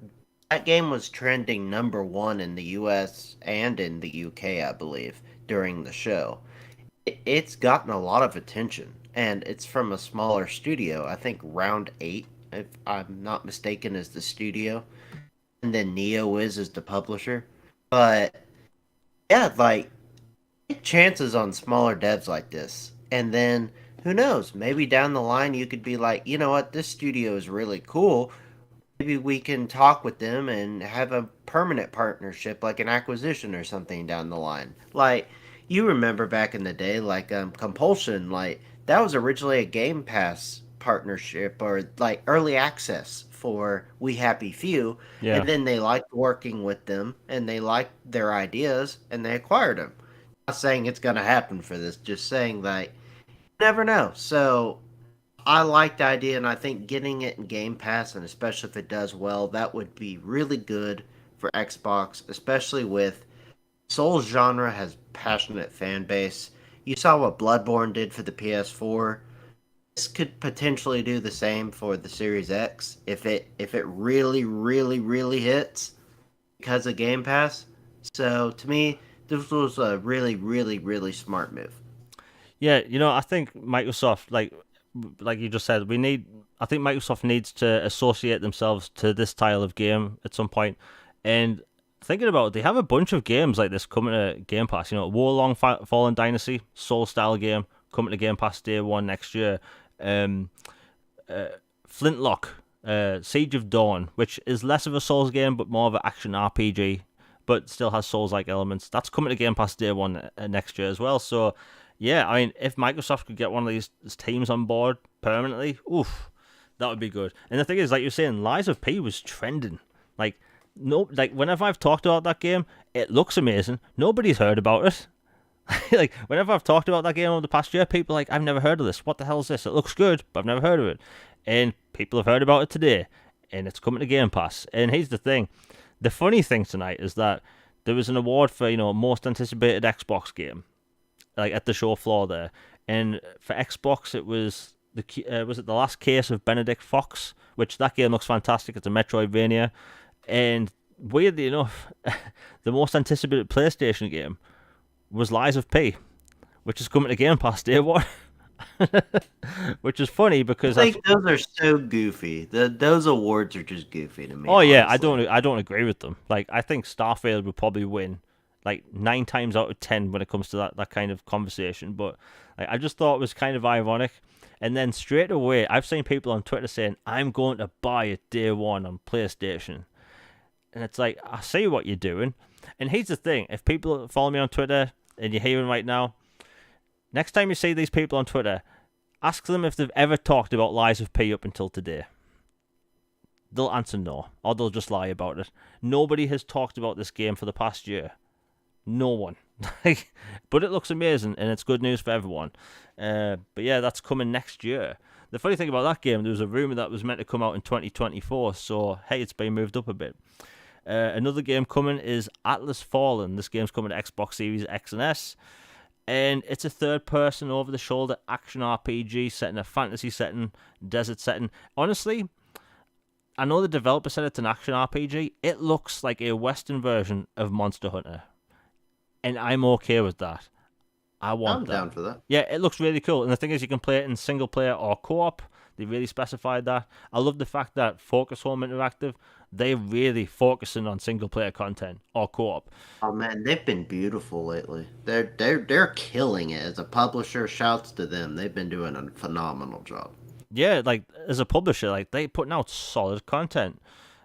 that game was trending number one in the U.S. and in the UK, I believe, during the show. It's gotten a lot of attention, and it's from a smaller studio. I think Round Eight, if I'm not mistaken, is the studio, and then NeoWiz is the publisher. But yeah, like take chances on smaller devs like this, and then who knows? Maybe down the line you could be like, you know what, this studio is really cool. Maybe we can talk with them and have a permanent partnership, like an acquisition or something down the line. Like you remember back in the day, like Compulsion, like that was originally a Game Pass partnership or like early access for We Happy Few, Yeah. and then they liked working with them and they liked their ideas and they acquired them. Not saying it's gonna happen for this, just saying that you never know. So I like the idea, and I think getting it in Game Pass, and especially if it does well, that would be really good for Xbox, especially with Souls genre has passionate fan base. You saw what Bloodborne did for the PS4. This could potentially do the same for the Series X if it really really hits because of Game Pass. So to me, this was a really smart move. Yeah, I think Microsoft, like you just said, I think Microsoft needs to associate themselves to this style of game at some point. And thinking about it, they have a bunch of games like this coming to Game Pass. Warlong Fallen Dynasty, Soul style game, coming to Game Pass day one next year. Um, Flintlock, Siege of Dawn, which is less of a Souls game but more of an action RPG, but still has Souls-like elements. That's coming to Game Pass day one next year as well. So, yeah, I mean, if Microsoft could get one of these teams on board permanently, oof, that would be good. And the thing is, like you're saying, Lies of P was trending. Like, no, like whenever I've talked about that game, it looks amazing. Nobody's heard about it. Like whenever I've talked about that game over the past year, people are like, I've never heard of this. What the hell is this? It looks good, but I've never heard of it. And people have heard about it today, and it's coming to Game Pass. And here's the thing: the funny thing tonight is that there was an award for most anticipated Xbox game, like at the show floor there. And for Xbox, it was was it The Last Case of Benedict Fox, which that game looks fantastic. It's a Metroidvania, and weirdly enough, the most anticipated PlayStation game was Lies of P, which is coming to Game Pass day one. Which is funny because I think those are so goofy. Those awards are just goofy to me. oh yeah, Honestly. I don't agree with them. Like I think Starfield would probably win like 9 times out of 10 when it comes to that kind of conversation. But like, I just thought it was kind of ironic. And then straight away, I've seen people on Twitter saying, I'm going to buy it day one on PlayStation. And it's like, I see what you're doing. And here's the thing. If people follow me on Twitter and you're hearing right now, next time you see these people on Twitter, ask them if they've ever talked about Lies of P up until today. They'll answer no, or they'll just lie about it. Nobody has talked about this game for the past year. No one. But it looks amazing, and it's good news for everyone. But yeah, that's coming next year. The funny thing about that game, there was a rumor that was meant to come out in 2024, so hey, it's been moved up a bit. Another game coming is Atlas Fallen. This game's coming to Xbox Series X and S. And it's a third-person, over-the-shoulder action RPG set in a fantasy setting, desert setting. Honestly, I know the developer said it's an action RPG. It looks like a Western version of Monster Hunter. And I'm okay with that. I'm down for that. Yeah, it looks really cool. And the thing is, you can play it in single-player or co-op. They really specified that. I love the fact that Focus Home Interactive, they're really focusing on single-player content or co-op. Oh man, they've been beautiful lately. They're killing it. As a publisher, shouts to them. They've been doing a phenomenal job. Yeah, like as a publisher, like they putting out solid content.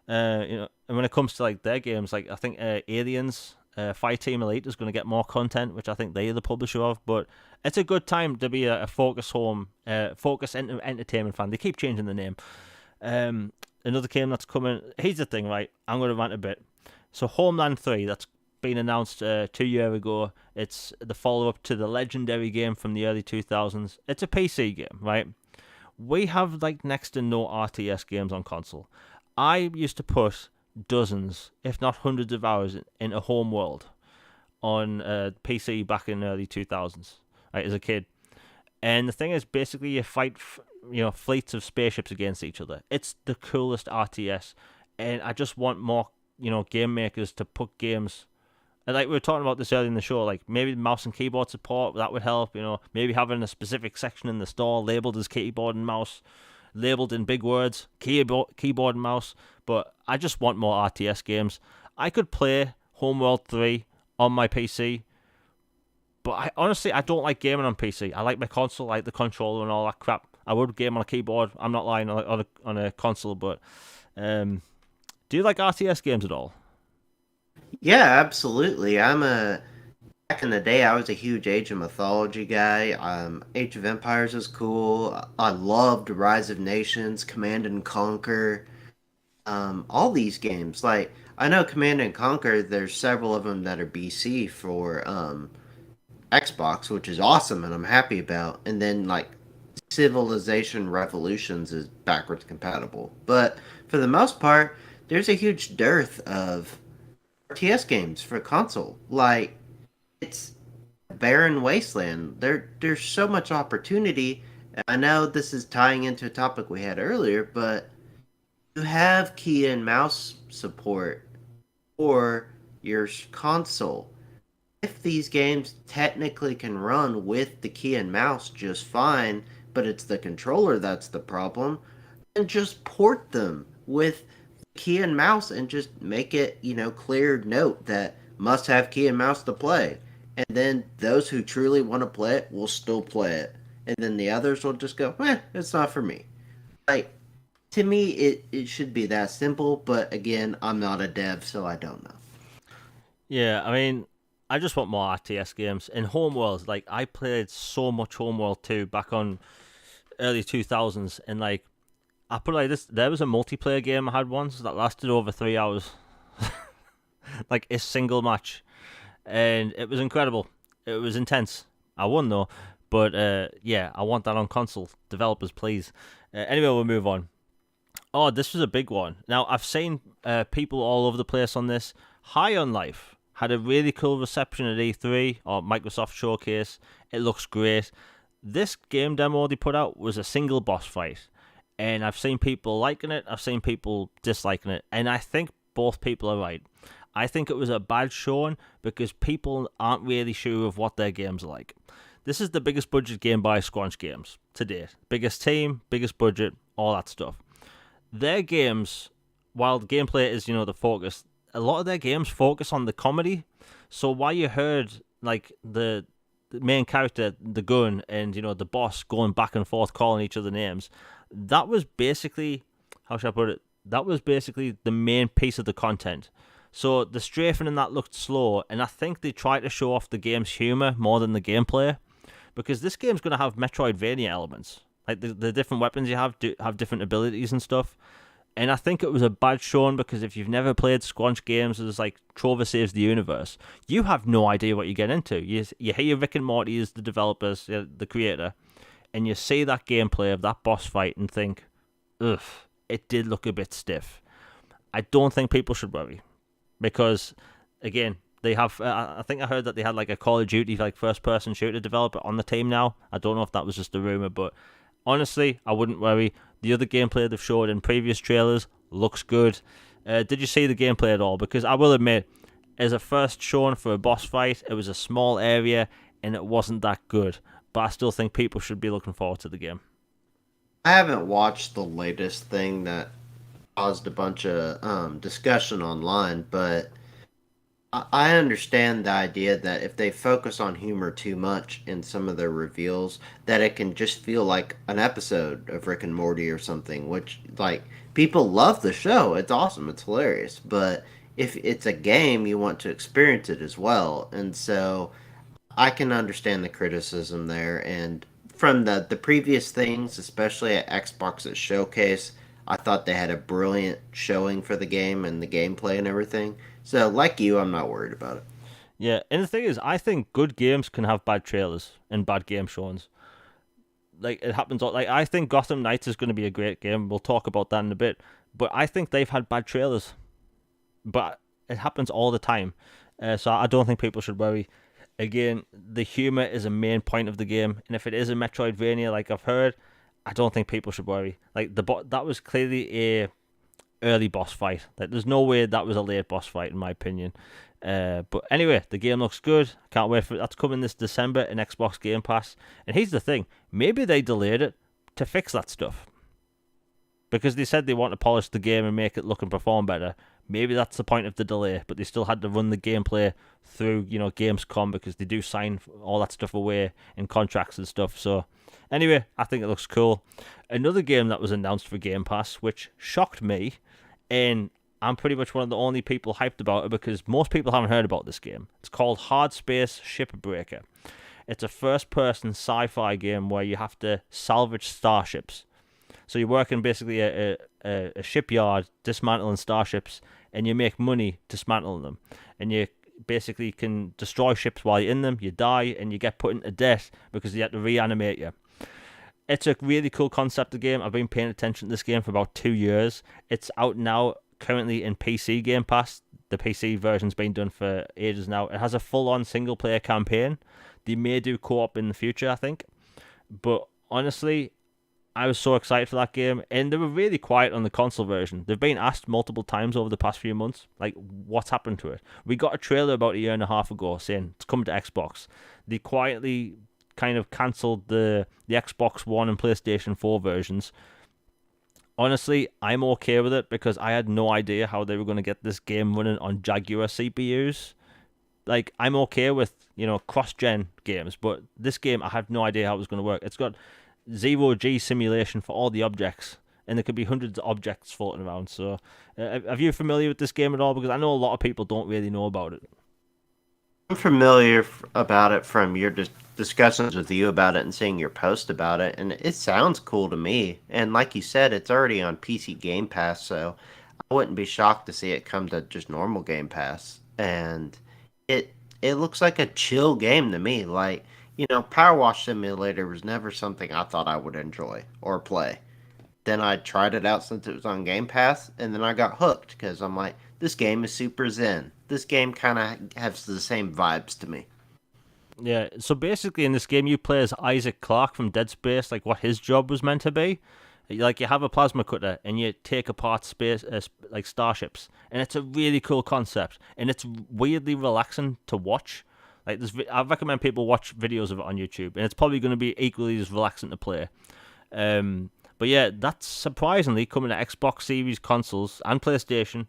And when it comes to like their games, like I think Aliens, Fireteam Elite is going to get more content, which I think they're the publisher of. But it's a good time to be a Focus Home, Entertainment fan. They keep changing the name. Another game that's coming. Here's the thing, right? I'm going to rant a bit. So Homeland 3, that's been announced 2 years ago. It's the follow-up to the legendary game from the early 2000s. It's a PC game, right? We have like next to no RTS games on console. I used to put dozens, if not hundreds of hours in a Homeworld on PC back in the early 2000s, right, as a kid. And the thing is, basically you fight fleets of spaceships against each other. It's the coolest RTS, and I just want more game makers to put games. And like we were talking about this earlier in the show, like maybe mouse and keyboard support, that would help. Maybe having a specific section in the store labeled as keyboard and mouse, labeled in big words, keyboard and mouse. But I just want more RTS games. I could play Homeworld 3 on my PC, but I don't like gaming on PC. I like my console, I like the controller and all that crap. I would game on a keyboard. I'm not lying, on a console, but do you like RTS games at all? Yeah, absolutely. Back in the day, I was a huge Age of Mythology guy. Age of Empires is cool. I loved Rise of Nations, Command and Conquer. All these games. Like, I know Command and Conquer, there's several of them that are BC for Xbox, which is awesome and I'm happy about. And then, like, Civilization Revolutions is backwards compatible. But for the most part, there's a huge dearth of RTS games for console. Like, it's a barren wasteland. There's so much opportunity. I know this is tying into a topic we had earlier, but you have key and mouse support for your console. If these games technically can run with the key and mouse just fine, but it's the controller that's the problem, then just port them with key and mouse and just make it, clear note that must have key and mouse to play. And then those who truly want to play it will still play it. And then the others will just go, it's not for me. Like, to me, it should be that simple, but again, I'm not a dev, so I don't know. Yeah, I mean, I just want more RTS games. In Homeworld, like, I played so much Homeworld 2 back on early 2000s, and, like, I put it like this, there was a multiplayer game I had once that lasted over 3 hours. Like, a single match. And it was incredible. It was intense. I won, though. But, yeah, I want that on console. Developers, please. Anyway, we'll move on. Oh, this was a big one. Now, I've seen people all over the place on this. High on Life had a really cool reception at E3 or Microsoft Showcase. It looks great. This game demo they put out was a single boss fight. And I've seen people liking it. I've seen people disliking it. And I think both people are right. I think it was a bad showing because people aren't really sure of what their games are like. This is the biggest budget game by Squanch Games to date. Biggest team, biggest budget, all that stuff. Their games, while the gameplay is, the focus, a lot of their games focus on the comedy. So while you heard like the main character, the gun, and the boss going back and forth calling each other names, that was basically, how should I put it? That was basically the main piece of the content. So the strafing in that looked slow, and I think they tried to show off the game's humor more than the gameplay, because this game's going to have Metroidvania elements. Like the different weapons you have have different abilities and stuff. And I think it was a bad showing, because if you've never played Squanch games, there's like Trover Saves the Universe, you have no idea what you get into. You hear Rick and Morty as the developers, the creator, and you see that gameplay of that boss fight and think, ugh, it did look a bit stiff. I don't think people should worry, because, again, they have. I think I heard that they had like a Call of Duty like first-person shooter developer on the team now. I don't know if that was just a rumor, but honestly, I wouldn't worry. The other gameplay they've showed in previous trailers looks good. Did you see the gameplay at all? Because I will admit, as a first showing for a boss fight, it was a small area and it wasn't that good. But I still think people should be looking forward to the game. I haven't watched the latest thing that caused a bunch of discussion online, but I understand the idea that if they focus on humor too much in some of their reveals, that it can just feel like an episode of Rick and Morty or something, which, like, people love the show. It's awesome. It's hilarious. But if it's a game, you want to experience it as well. And so I can understand the criticism there. And from the previous things, especially at Xbox's showcase, I thought they had a brilliant showing for the game and the gameplay and everything. So, like you, I'm not worried about it. Yeah, and the thing is, I think good games can have bad trailers and bad game showings. Like, it happens. Like, I think Gotham Knights is going to be a great game. We'll talk about that in a bit. But I think they've had bad trailers. But it happens all the time. So I don't think people should worry. Again, the humor is a main point of the game. And if it is a Metroidvania, like I've heard, I don't think people should worry. Like, that was clearly a early boss fight. Like, there's no way that was a late boss fight, in my opinion. But anyway, the game looks good. Can't wait for that's coming this December in Xbox Game Pass. And here's the thing: maybe they delayed it to fix that stuff, because they said they want to polish the game and make it look and perform better. Maybe that's the point of the delay, but they still had to run the gameplay through, Gamescom, because they do sign all that stuff away in contracts and stuff. So anyway, I think it looks cool. Another game that was announced for Game Pass, which shocked me, and I'm pretty much one of the only people hyped about it, because most people haven't heard about this game. It's called Hard Space Shipbreaker. It's a first-person sci-fi game where you have to salvage starships. So you're working basically a shipyard, dismantling starships, and you make money dismantling them. And you basically can destroy ships while you're in them, you die, and you get put into debt because you have to reanimate you. It's a really cool concept of game. I've been paying attention to this game for about 2 years. It's out now, currently in PC Game Pass. The PC version's been done for ages now. It has a full-on single-player campaign. They may do co-op in the future, I think. But honestly, I was so excited for that game, and they were really quiet on the console version. They've been asked multiple times over the past few months, like, what's happened to it? We got a trailer about a year and a half ago saying it's coming to Xbox. They quietly kind of cancelled the Xbox One and PlayStation 4 versions. Honestly, I'm okay with it, because I had no idea how they were going to get this game running on Jaguar CPUs. Like, I'm okay with, cross-gen games, but this game, I have no idea how it was going to work. It's got zero-G simulation for all the objects, and there could be hundreds of objects floating around. So, are you familiar with this game at all? Because I know a lot of people don't really know about it. I'm familiar about it from your discussions with you about it and seeing your post about it, and it sounds cool to me. And like you said, it's already on PC Game Pass, so I wouldn't be shocked to see it come to just normal Game Pass. And it looks like a chill game to me. Like, Power Wash Simulator was never something I thought I would enjoy or play. Then I tried it out since it was on Game Pass, and then I got hooked, because I'm like, this game is super zen. This game kind of has the same vibes to me. Yeah, so basically in this game you play as Isaac Clarke from Dead Space, like what his job was meant to be. Like, you have a plasma cutter and you take apart space, like starships, and it's a really cool concept, and it's weirdly relaxing to watch. Like, I recommend people watch videos of it on YouTube, and it's probably going to be equally as relaxing to play. But yeah, that's surprisingly coming to Xbox Series consoles and PlayStation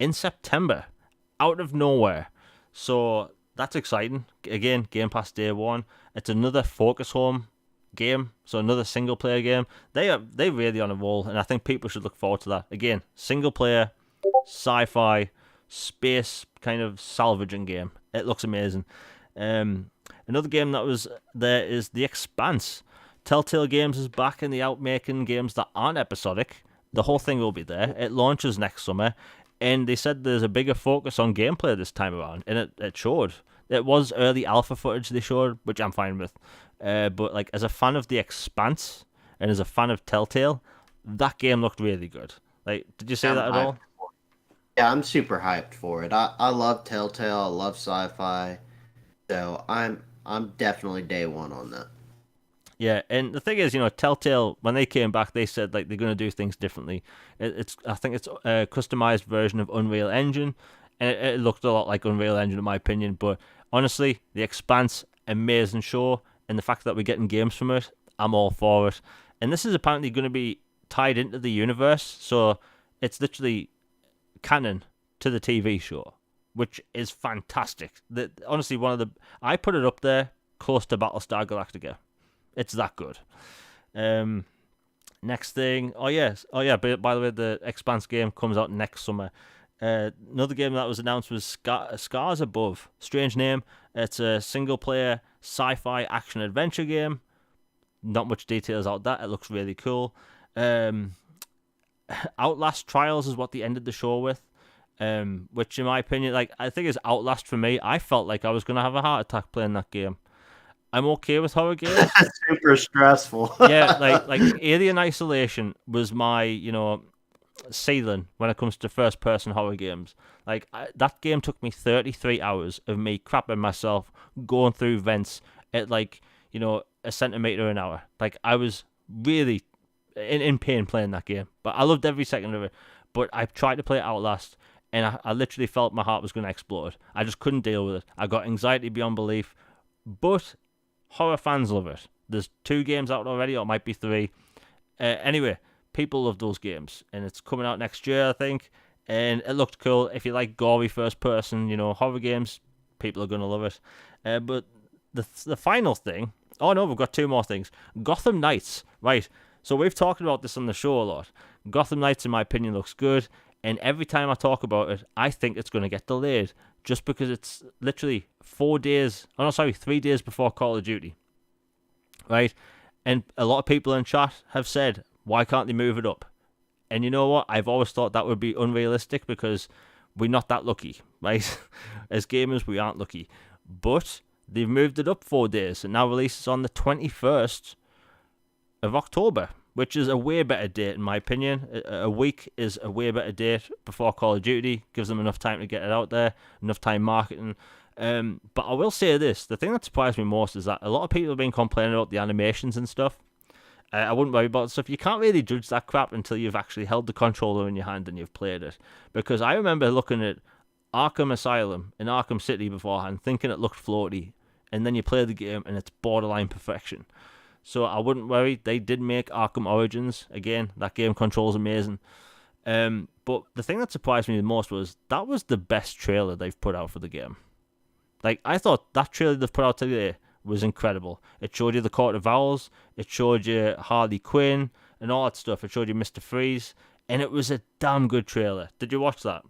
in September, out of nowhere. So that's exciting. Again, Game Pass day one. It's another Focus Home game, so another single player game. They really on a roll, and I think people should look forward to that. Again, single player, sci-fi, space kind of salvaging game. It looks amazing. Another game that was there is The Expanse. Telltale Games is back, and they out making games that aren't episodic. The whole thing will be there. It launches next summer, and they said there's a bigger focus on gameplay this time around, and it showed. It was early alpha footage they showed, which I'm fine with. But like as a fan of The Expanse and as a fan of Telltale, that game looked really good. Like, did you say that at all? Yeah, I'm super hyped for it. I love Telltale. I love sci-fi. So I'm definitely day one on that. Yeah, and the thing is, Telltale, when they came back, they said like they're going to do things differently. I think it's a customized version of Unreal Engine, and it looked a lot like Unreal Engine in my opinion. But honestly, The Expanse, amazing show, and the fact that we're getting games from it, I'm all for it. And this is apparently going to be tied into the universe, so it's literally canon to the TV show, which is fantastic. Honestly, I put it up there close to Battlestar Galactica. It's that good. Next thing, but by the way, the Expanse game comes out next summer. Another game that was announced was Scars Above. Strange name. It's a single-player sci-fi action-adventure game. Not much details out that. It looks really cool. Outlast Trials is what they ended the show with, which in my opinion, I think is Outlast for me. I felt like I was going to have a heart attack playing that game. I'm okay with horror games. Super stressful. Yeah, like Alien Isolation was my, ceiling when it comes to first-person horror games. That game took me 33 hours of me crapping myself, going through vents at a centimeter an hour. I was really in pain playing that game, but I loved every second of it. But I tried to play Outlast, and I literally felt my heart was going to explode. I just couldn't deal with it. I got anxiety beyond belief, but horror fans love it. There's 2 games out already, or it might be 3. Anyway, people love those games, and it's coming out next year, I think, and it looked cool. If you like gory first-person, horror games, people are going to love it. But the final thing... Oh, no, we've got 2 more things. Gotham Knights, right. So we've talked about this on the show a lot. Gotham Knights, in my opinion, looks good, and every time I talk about it, I think it's going to get delayed, just because it's literally 3 days before Call of Duty, right? And a lot of people in chat have said, why can't they move it up? And you know what? I've always thought that would be unrealistic because we're not that lucky, right? As gamers, we aren't lucky. But they've moved it up 4 days and now releases on the 21st of October, which is a way better date in my opinion. A week is a way better date before Call of Duty. Gives them enough time to get it out there, enough time marketing. But I will say this, the thing that surprised me most is that a lot of people have been complaining about the animations and stuff. I wouldn't worry about stuff. You can't really judge that crap until you've actually held the controller in your hand and you've played it. Because I remember looking at Arkham Asylum in Arkham City beforehand, thinking it looked floaty, and then you play the game and it's borderline perfection. So I wouldn't worry. They did make Arkham Origins. Again, that game controls amazing. But the thing that surprised me the most was that was the best trailer they've put out for the game. I thought that trailer they've put out today was incredible. It showed you the Court of Owls, it showed you Harley Quinn, and all that stuff. It showed you Mr. Freeze, and it was a damn good trailer. Did you watch that?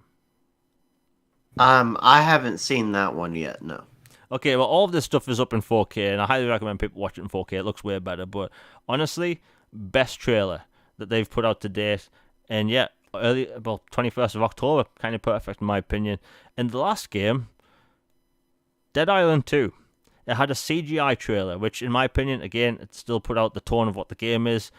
I haven't seen that one yet, no. Okay, well, all of this stuff is up in 4K, and I highly recommend people watch it in 4K. It looks way better, but honestly, best trailer that they've put out to date. And yeah, 21st of October, kind of perfect in my opinion. And the last game, Dead Island 2. It had a CGI trailer, which in my opinion, again, it still put out the tone of what the game is.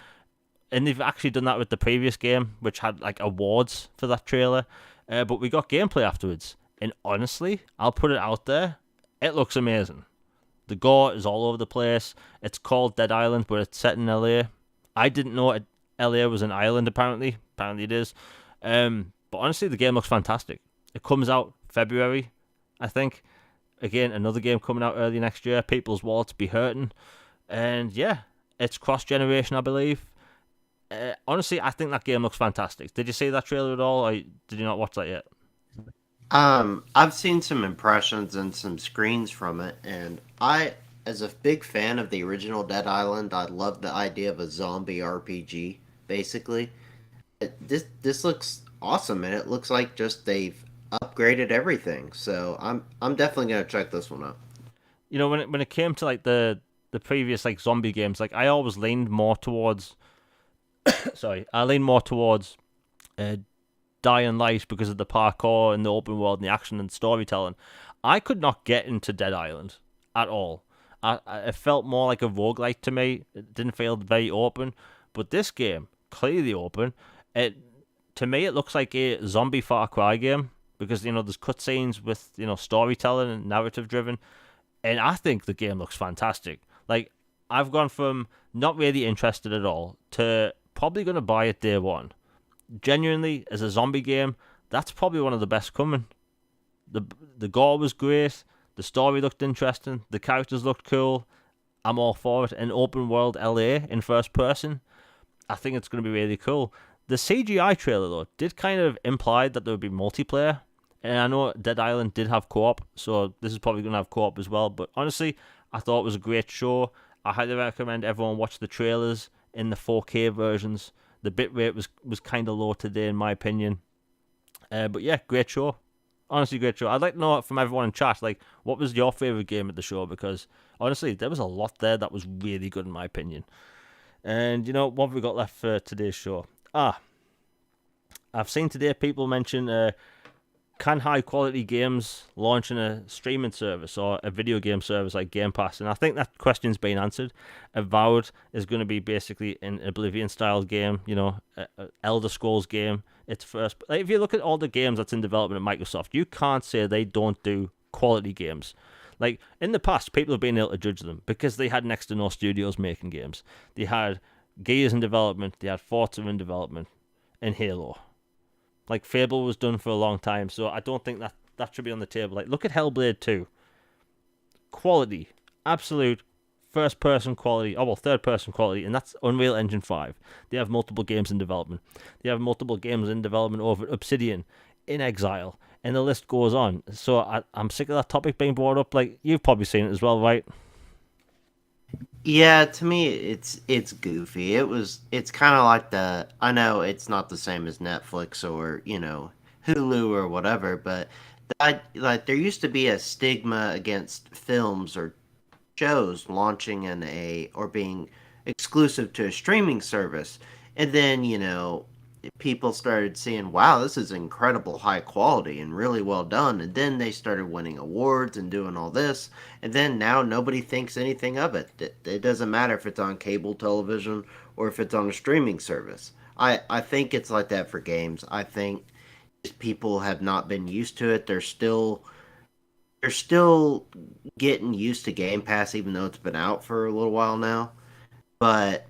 And they've actually done that with the previous game, which had awards for that trailer. But we got gameplay afterwards. And honestly, I'll put it out there. It looks amazing. The gore is all over the place. It's called Dead Island, but it's set in LA. I didn't know LA was an island, apparently. Apparently it is. But honestly, the game looks fantastic. It comes out February, I think. Again, another game coming out early next year. People's wallets be hurting. And yeah, it's cross-generation, I believe. Honestly, I think that game looks fantastic. Did you see that trailer at all, or did you not watch that yet? I've seen some impressions and some screens from it, and as a big fan of the original Dead Island, I love the idea of a zombie RPG. Basically, this looks awesome, and it looks like just they've upgraded everything. So I'm definitely gonna check this one out. You know, when it came to like the previous like zombie games, like I always leaned more towards sorry, I lean more towards uh, Dying Light because of the parkour and the open world and the action and storytelling. I could not get into Dead Island at all. It felt more like a roguelike to me. It didn't feel very open. But this game, clearly open, it to me it looks like a zombie Far Cry game because there's cutscenes with storytelling and narrative driven, and I think the game looks fantastic. Like I've gone from not really interested at all to probably going to buy it day one. Genuinely, as a zombie game, that's probably one of the best coming. The the gore was great, the story looked interesting, the characters looked cool. I'm all for it. An open world LA in first person, I think it's going to be really cool. The CGI trailer though did kind of imply that there would be multiplayer, and I know Dead Island did have co-op, so this is probably going to have co-op as well. But honestly, I thought it was a great show. I highly recommend everyone watch the trailers in the 4K versions. The bitrate was kind of low today, in my opinion. But yeah, great show. Honestly, great show. I'd like to know from everyone in chat, like, what was your favourite game at the show? Because, honestly, there was a lot there that was really good, in my opinion. And, what have we got left for today's show? I've seen today people mention can high quality games launch in a streaming service or a video game service like Game Pass? And I think that question's been answered. Avowed is going to be basically an Oblivion style game, a Elder Scrolls game. It's first. Like, if you look at all the games that's in development at Microsoft, you can't say they don't do quality games. Like in the past, people have been able to judge them because they had next to no studios making games. They had Gears in development, they had Forza in development, and Halo. Like Fable was done for a long time, so I don't think that should be on the table. Like look at Hellblade 2. Quality. Absolute first person quality. Oh well, third person quality, and that's Unreal Engine 5. They have multiple games in development. They have multiple games in development over at Obsidian, In Exile, and the list goes on. So I'm sick of that topic being brought up. Like you've probably seen it as well, right? Yeah, to me it's goofy. It's kind of like I know it's not the same as Netflix or, Hulu or whatever, but like there used to be a stigma against films or shows launching in a or being exclusive to a streaming service. And then, people started seeing, wow, this is incredible high quality and really well done. And then they started winning awards and doing all this. And then now nobody thinks anything of it. It doesn't matter if it's on cable television or if it's on a streaming service. I think it's like that for games. I think people have not been used to it. They're still getting used to Game Pass, even though it's been out for a little while now. But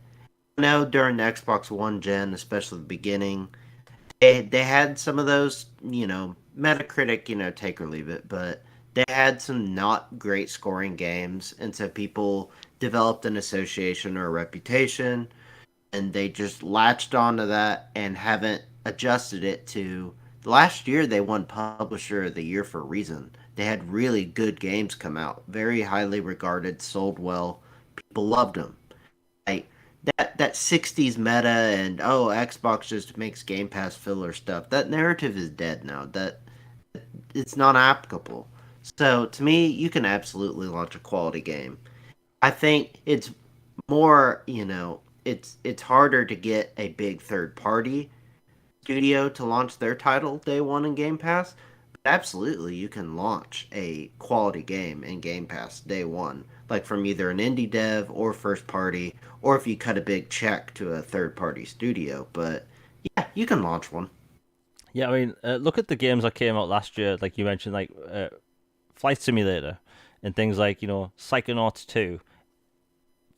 I know during the Xbox One gen, especially the beginning, they had some of those, Metacritic, take or leave it, but they had some not great scoring games, and so people developed an association or a reputation, and they just latched onto that and haven't adjusted it to. Last year, they won Publisher of the Year for a reason. They had really good games come out, very highly regarded, sold well, people loved them. Like that 60s meta and Xbox just makes Game Pass filler stuff. That narrative is dead now. That it's not applicable. So to me, you can absolutely launch a quality game. I think it's more, it's harder to get a big third party studio to launch their title day one in Game Pass. But absolutely, you can launch a quality game in Game Pass day one, like from either an indie dev or first party, or if you cut a big check to a third party studio. But yeah, you can launch one. Yeah, I mean, look at the games that came out last year, like you mentioned, like Flight Simulator and things like, Psychonauts 2,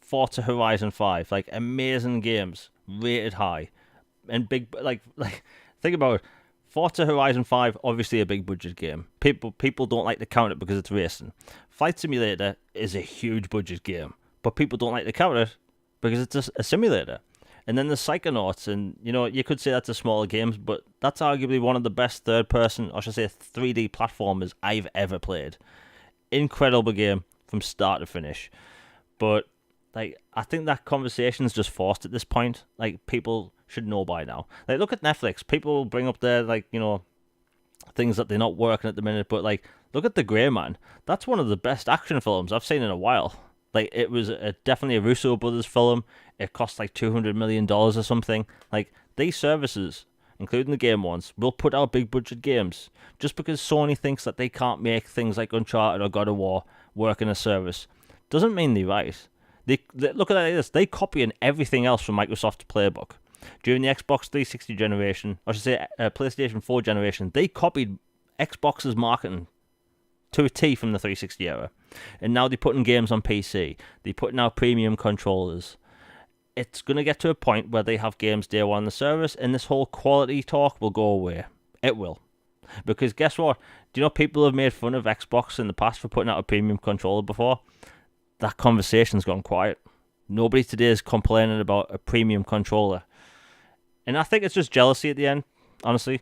Forza Horizon 5, like amazing games, rated high, and big, like think about it. Forza Horizon 5, obviously a big budget game. People don't like to count it because it's racing. Flight Simulator is a huge budget game, but people don't like to count it because it's a simulator. And then the Psychonauts, and you could say that's a smaller game, but that's arguably one of the best third-person, or should I say, 3D platformers I've ever played. Incredible game from start to finish. But like, I think that conversation's just forced at this point. Like, people should know by now. Like, look at Netflix. People will bring up their things that they're not working at the minute, but like, look at The Grey Man. That's one of the best action films I've seen in a while. Like, it was definitely a Russo brothers film. It cost like $200 million or something. Like, these services, including the game ones, will put out big budget games. Just because Sony thinks that they can't make things like Uncharted or God of War work in a service doesn't mean they're right. They look at it like this. They copying everything else from Microsoft's playbook. During the Xbox 360 generation, or I should say PlayStation 4 generation, they copied Xbox's marketing to a T from the 360 era. And now they're putting games on PC. They're putting out premium controllers. It's going to get to a point where they have games day one on the service, and this whole quality talk will go away. It will. Because guess what? Do you know people have made fun of Xbox in the past for putting out a premium controller before? That conversation's gone quiet. Nobody today is complaining about a premium controller. And I think it's just jealousy at the end, honestly.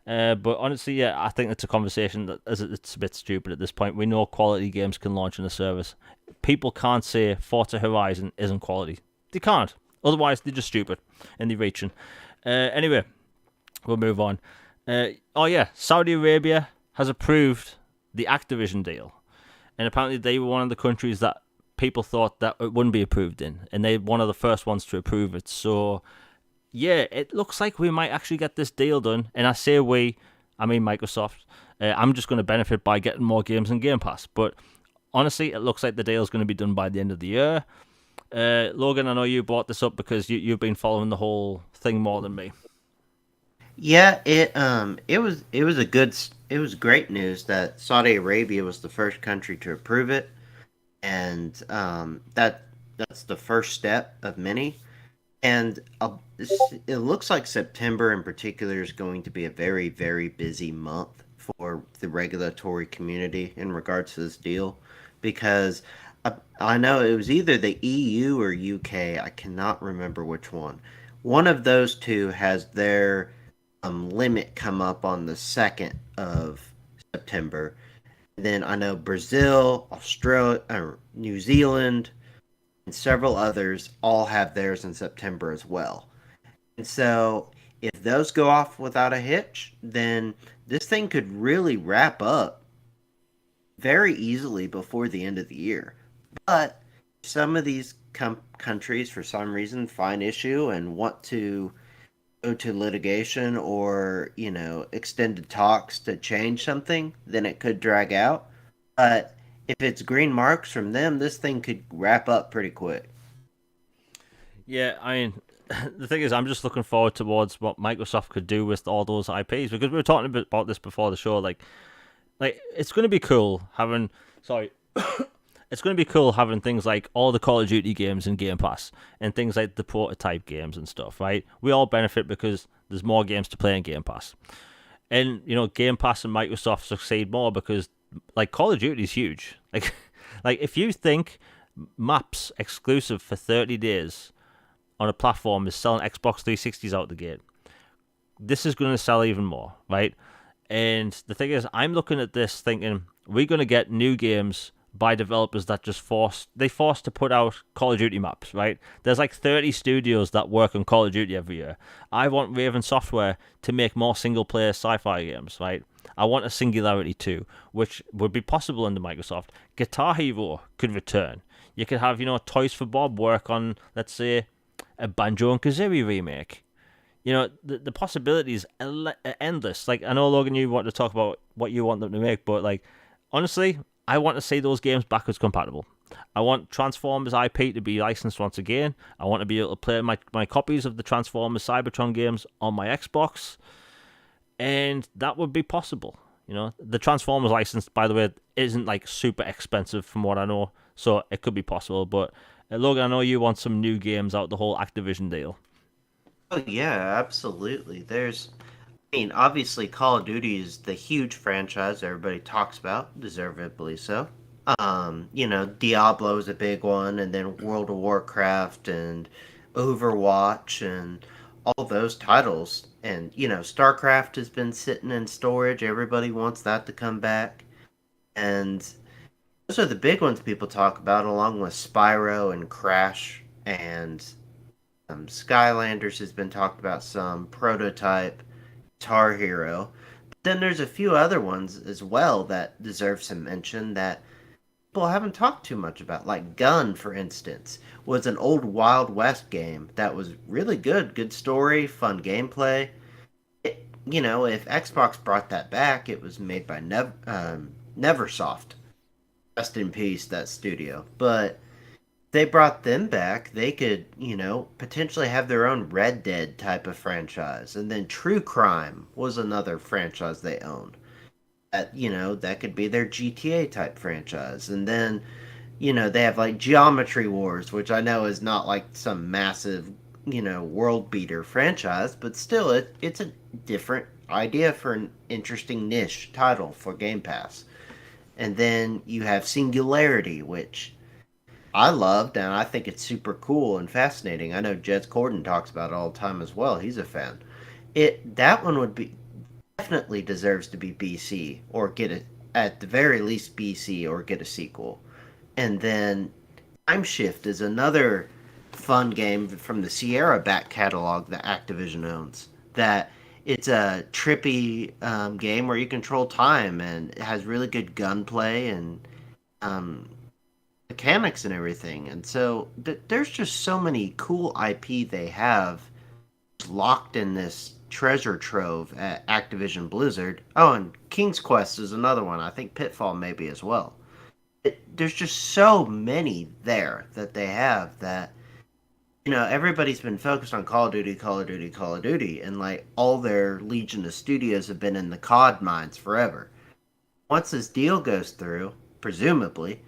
But honestly, yeah, I think it's a conversation that it's a bit stupid at this point. We know quality games can launch in a service. People can't say Forza Horizon isn't quality. They can't. Otherwise, they're just stupid and they're reaching. Anyway, we'll move on. Saudi Arabia has approved the Activision deal. And apparently they were one of the countries that people thought that it wouldn't be approved in. And they're one of the first ones to approve it. So, yeah, it looks like we might actually get this deal done. And I say we, I mean Microsoft. I'm just going to benefit by getting more games in Game Pass. But honestly, it looks like the deal is going to be done by the end of the year. Logan, I know you brought this up because you've been following the whole thing more than me. Yeah, it was great news that Saudi Arabia was the first country to approve it, and that's the first step of many. And it looks like September in particular is going to be a very, very busy month for the regulatory community in regards to this deal, because I know it was either the EU or UK. I cannot remember which one. One of those two has their limit come up on the 2nd of September. And then I know Brazil, Australia, New Zealand, and several others all have theirs in September as well. And so if those go off without a hitch, then this thing could really wrap up very easily before the end of the year. But some of these countries, for some reason, find issue and want to go to litigation or, extended talks to change something, then it could drag out. But if it's green marks from them, this thing could wrap up pretty quick. Yeah, I mean, the thing is, I'm just looking forward towards what Microsoft could do with all those IPs, because we were talking a bit about this before the show. Like it's going to be cool having. Sorry. It's going to be cool having things like all the Call of Duty games in Game Pass and things like the prototype games and stuff, right? We all benefit because there's more games to play in Game Pass. And, Game Pass and Microsoft succeed more because, like, Call of Duty is huge. Like if you think maps exclusive for 30 days on a platform is selling Xbox 360s out the gate, this is going to sell even more, right? And the thing is, I'm looking at this thinking, we're going to get new games by developers that just forced to put out Call of Duty maps, right? There's like 30 studios that work on Call of Duty every year. I want Raven Software to make more single-player sci-fi games, right? I want a Singularity 2, which would be possible under Microsoft. Guitar Hero could return. You could have, Toys for Bob work on, let's say, a Banjo and Kazooie remake. The possibilities are endless. Like, I know, Logan, you want to talk about what you want them to make, but, like, honestly, I want to see those games backwards compatible. I want Transformers IP to be licensed once again. I want to be able to play my copies of the Transformers Cybertron games on my Xbox. And that would be possible. The Transformers license, by the way, isn't like super expensive from what I know. So it could be possible. But Logan, I know you want some new games out the whole Activision deal. Oh yeah, absolutely. Obviously, Call of Duty is the huge franchise everybody talks about, deservedly so. Diablo is a big one, and then World of Warcraft and Overwatch and all those titles. And, StarCraft has been sitting in storage. Everybody wants that to come back. And those are the big ones people talk about, along with Spyro and Crash. And Skylanders has been talked about some, Prototype, Guitar Hero. But then there's a few other ones as well that deserve some mention that people haven't talked too much about. Like Gun, for instance, was an old Wild West game that was really good story, fun gameplay. If Xbox brought that back, it was made by Neversoft. Rest in peace, that studio. But they brought them back, they could, potentially have their own Red Dead type of franchise. And then True Crime was another franchise they owned. That could be their GTA type franchise. And then, they have like Geometry Wars, which I know is not like some massive, world beater franchise, but still, it's a different idea for an interesting niche title for Game Pass. And then you have Singularity, which I loved, and I think it's super cool and fascinating. I know Jez Corden talks about it all the time as well. He's a fan. That one would be definitely deserves to be BC or get it at the very least BC or get a sequel. And then Time Shift is another fun game from the Sierra back catalog that Activision owns. That it's a trippy game where you control time and it has really good gunplay and um, mechanics and everything. And so there's just so many cool IP they have locked in this treasure trove at Activision Blizzard. Oh, and King's Quest is another one. I think Pitfall maybe as well. There's just so many there that they have that everybody's been focused on Call of Duty, Call of Duty, Call of Duty, and like all their legion of studios have been in the COD mines forever. Once this deal goes through, presumably,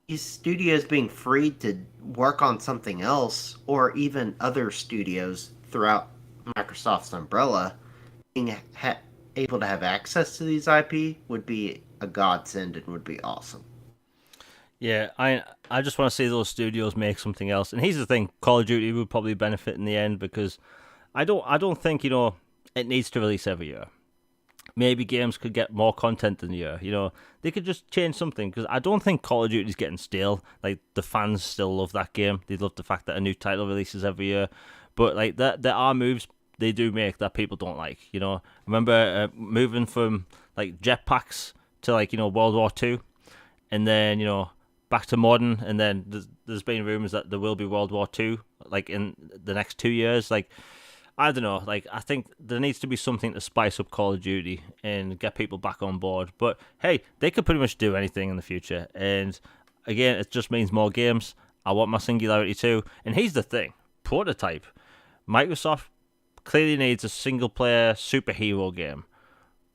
these studios being freed to work on something else, or even other studios throughout Microsoft's umbrella, being able to have access to these IP would be a godsend and would be awesome. Yeah, I just want to see those studios make something else. And here's the thing: Call of Duty would probably benefit in the end because I don't think it needs to release every year. Maybe games could get more content in the year. They could just change something because I don't think Call of Duty is getting stale. Like the fans still love that game. They love the fact that a new title releases every year. But like there are moves they do make that people don't like. Remember moving from like jetpacks to like World War Two, and then back to modern, and then there's been rumors that there will be World War Two like in the next 2 years. Like I don't know. Like I think there needs to be something to spice up Call of Duty and get people back on board. But hey, they could pretty much do anything in the future. And again, it just means more games. I want my Singularity too. And here's the thing: Prototype. Microsoft clearly needs a single-player superhero game.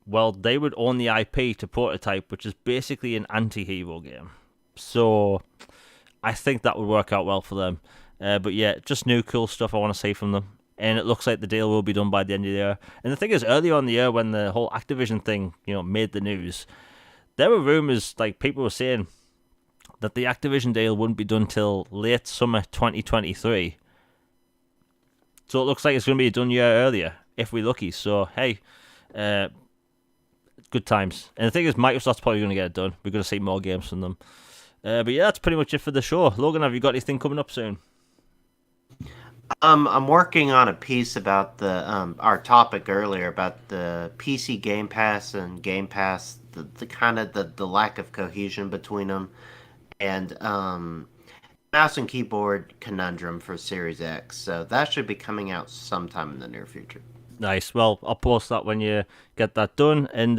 Well, they would own the IP to Prototype, which is basically an anti-hero game. So I think that would work out well for them. But yeah, just new cool stuff I want to see from them. And it looks like the deal will be done by the end of the year. And the thing is, earlier in the year when the whole Activision thing, made the news, there were rumors, like people were saying, that the Activision deal wouldn't be done till late summer 2023. So it looks like it's going to be done a year earlier, if we're lucky. So, hey, good times. And the thing is, Microsoft's probably going to get it done. We're going to see more games from them. But yeah, that's pretty much it for the show. Logan, have you got anything coming up soon? I'm working on a piece about the our topic earlier about the PC Game Pass and Game Pass, the kind of the lack of cohesion between them, and mouse and keyboard conundrum for Series X. So that should be coming out sometime in the near future. Nice. Well, I'll post that when you get that done. And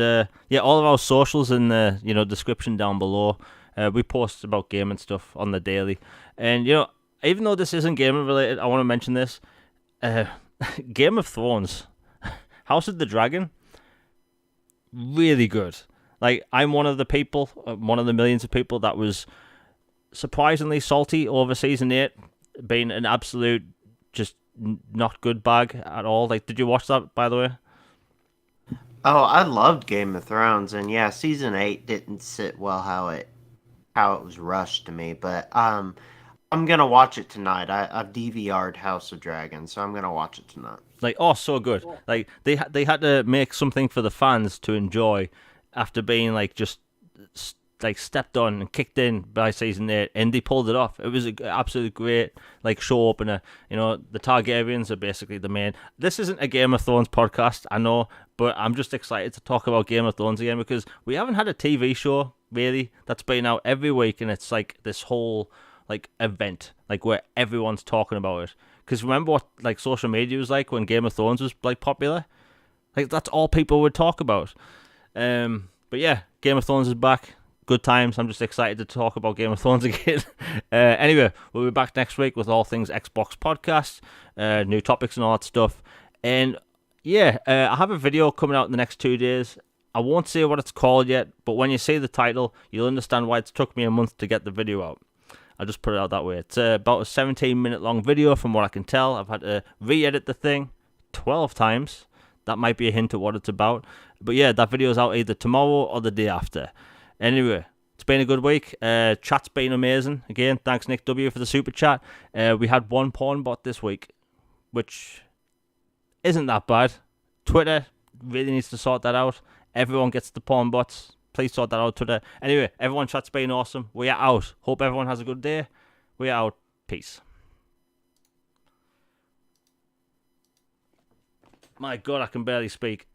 yeah, all of our socials in the description down below. We post about gaming stuff on the daily. And even though this isn't gaming related, I want to mention this. Game of Thrones, House of the Dragon, really good. Like, I'm one of the people, one of the millions of people that was surprisingly salty over season 8, being an absolute just not good bag at all. Like, did you watch that, by the way? Oh, I loved Game of Thrones, and yeah, season 8 didn't sit well how it was rushed to me, but I'm gonna watch it tonight. I've DVR'd House of Dragons, so I'm gonna watch it tonight. Like, oh, so good. Like they had to make something for the fans to enjoy after being like just like stepped on and kicked in by season 8, and they pulled it off. It was an absolutely great like show opener. You know, the Targaryens are basically the main. This isn't a Game of Thrones podcast, I know, but I'm just excited to talk about Game of Thrones again because we haven't had a TV show really that's been out every week, and it's like this whole like event like where everyone's talking about it. Because remember what like social media was like when Game of Thrones was like popular? Like that's all people would talk about. But yeah, Game of Thrones is back. Good times. I'm just excited to talk about Game of Thrones again. Anyway, we'll be back next week with all things Xbox podcast, new topics and all that stuff. And yeah, I have a video coming out in the next 2 days. I won't say what it's called yet, but when you see the title, you'll understand why it's took me a month to get the video out. I'll just put it out that way. It's about a 17-minute long video from what I can tell. I've had to re-edit the thing 12 times. That might be a hint at what it's about. But yeah, that video's out either tomorrow or the day after. Anyway, it's been a good week. Chat's been amazing. Again, thanks Nick W for the super chat. We had one porn bot this week, which isn't that bad. Twitter really needs to sort that out. Everyone gets the porn bots. Please sort that out, Twitter. Anyway, everyone, chat's been awesome. We are out. Hope everyone has a good day. We are out. Peace. My God, I can barely speak.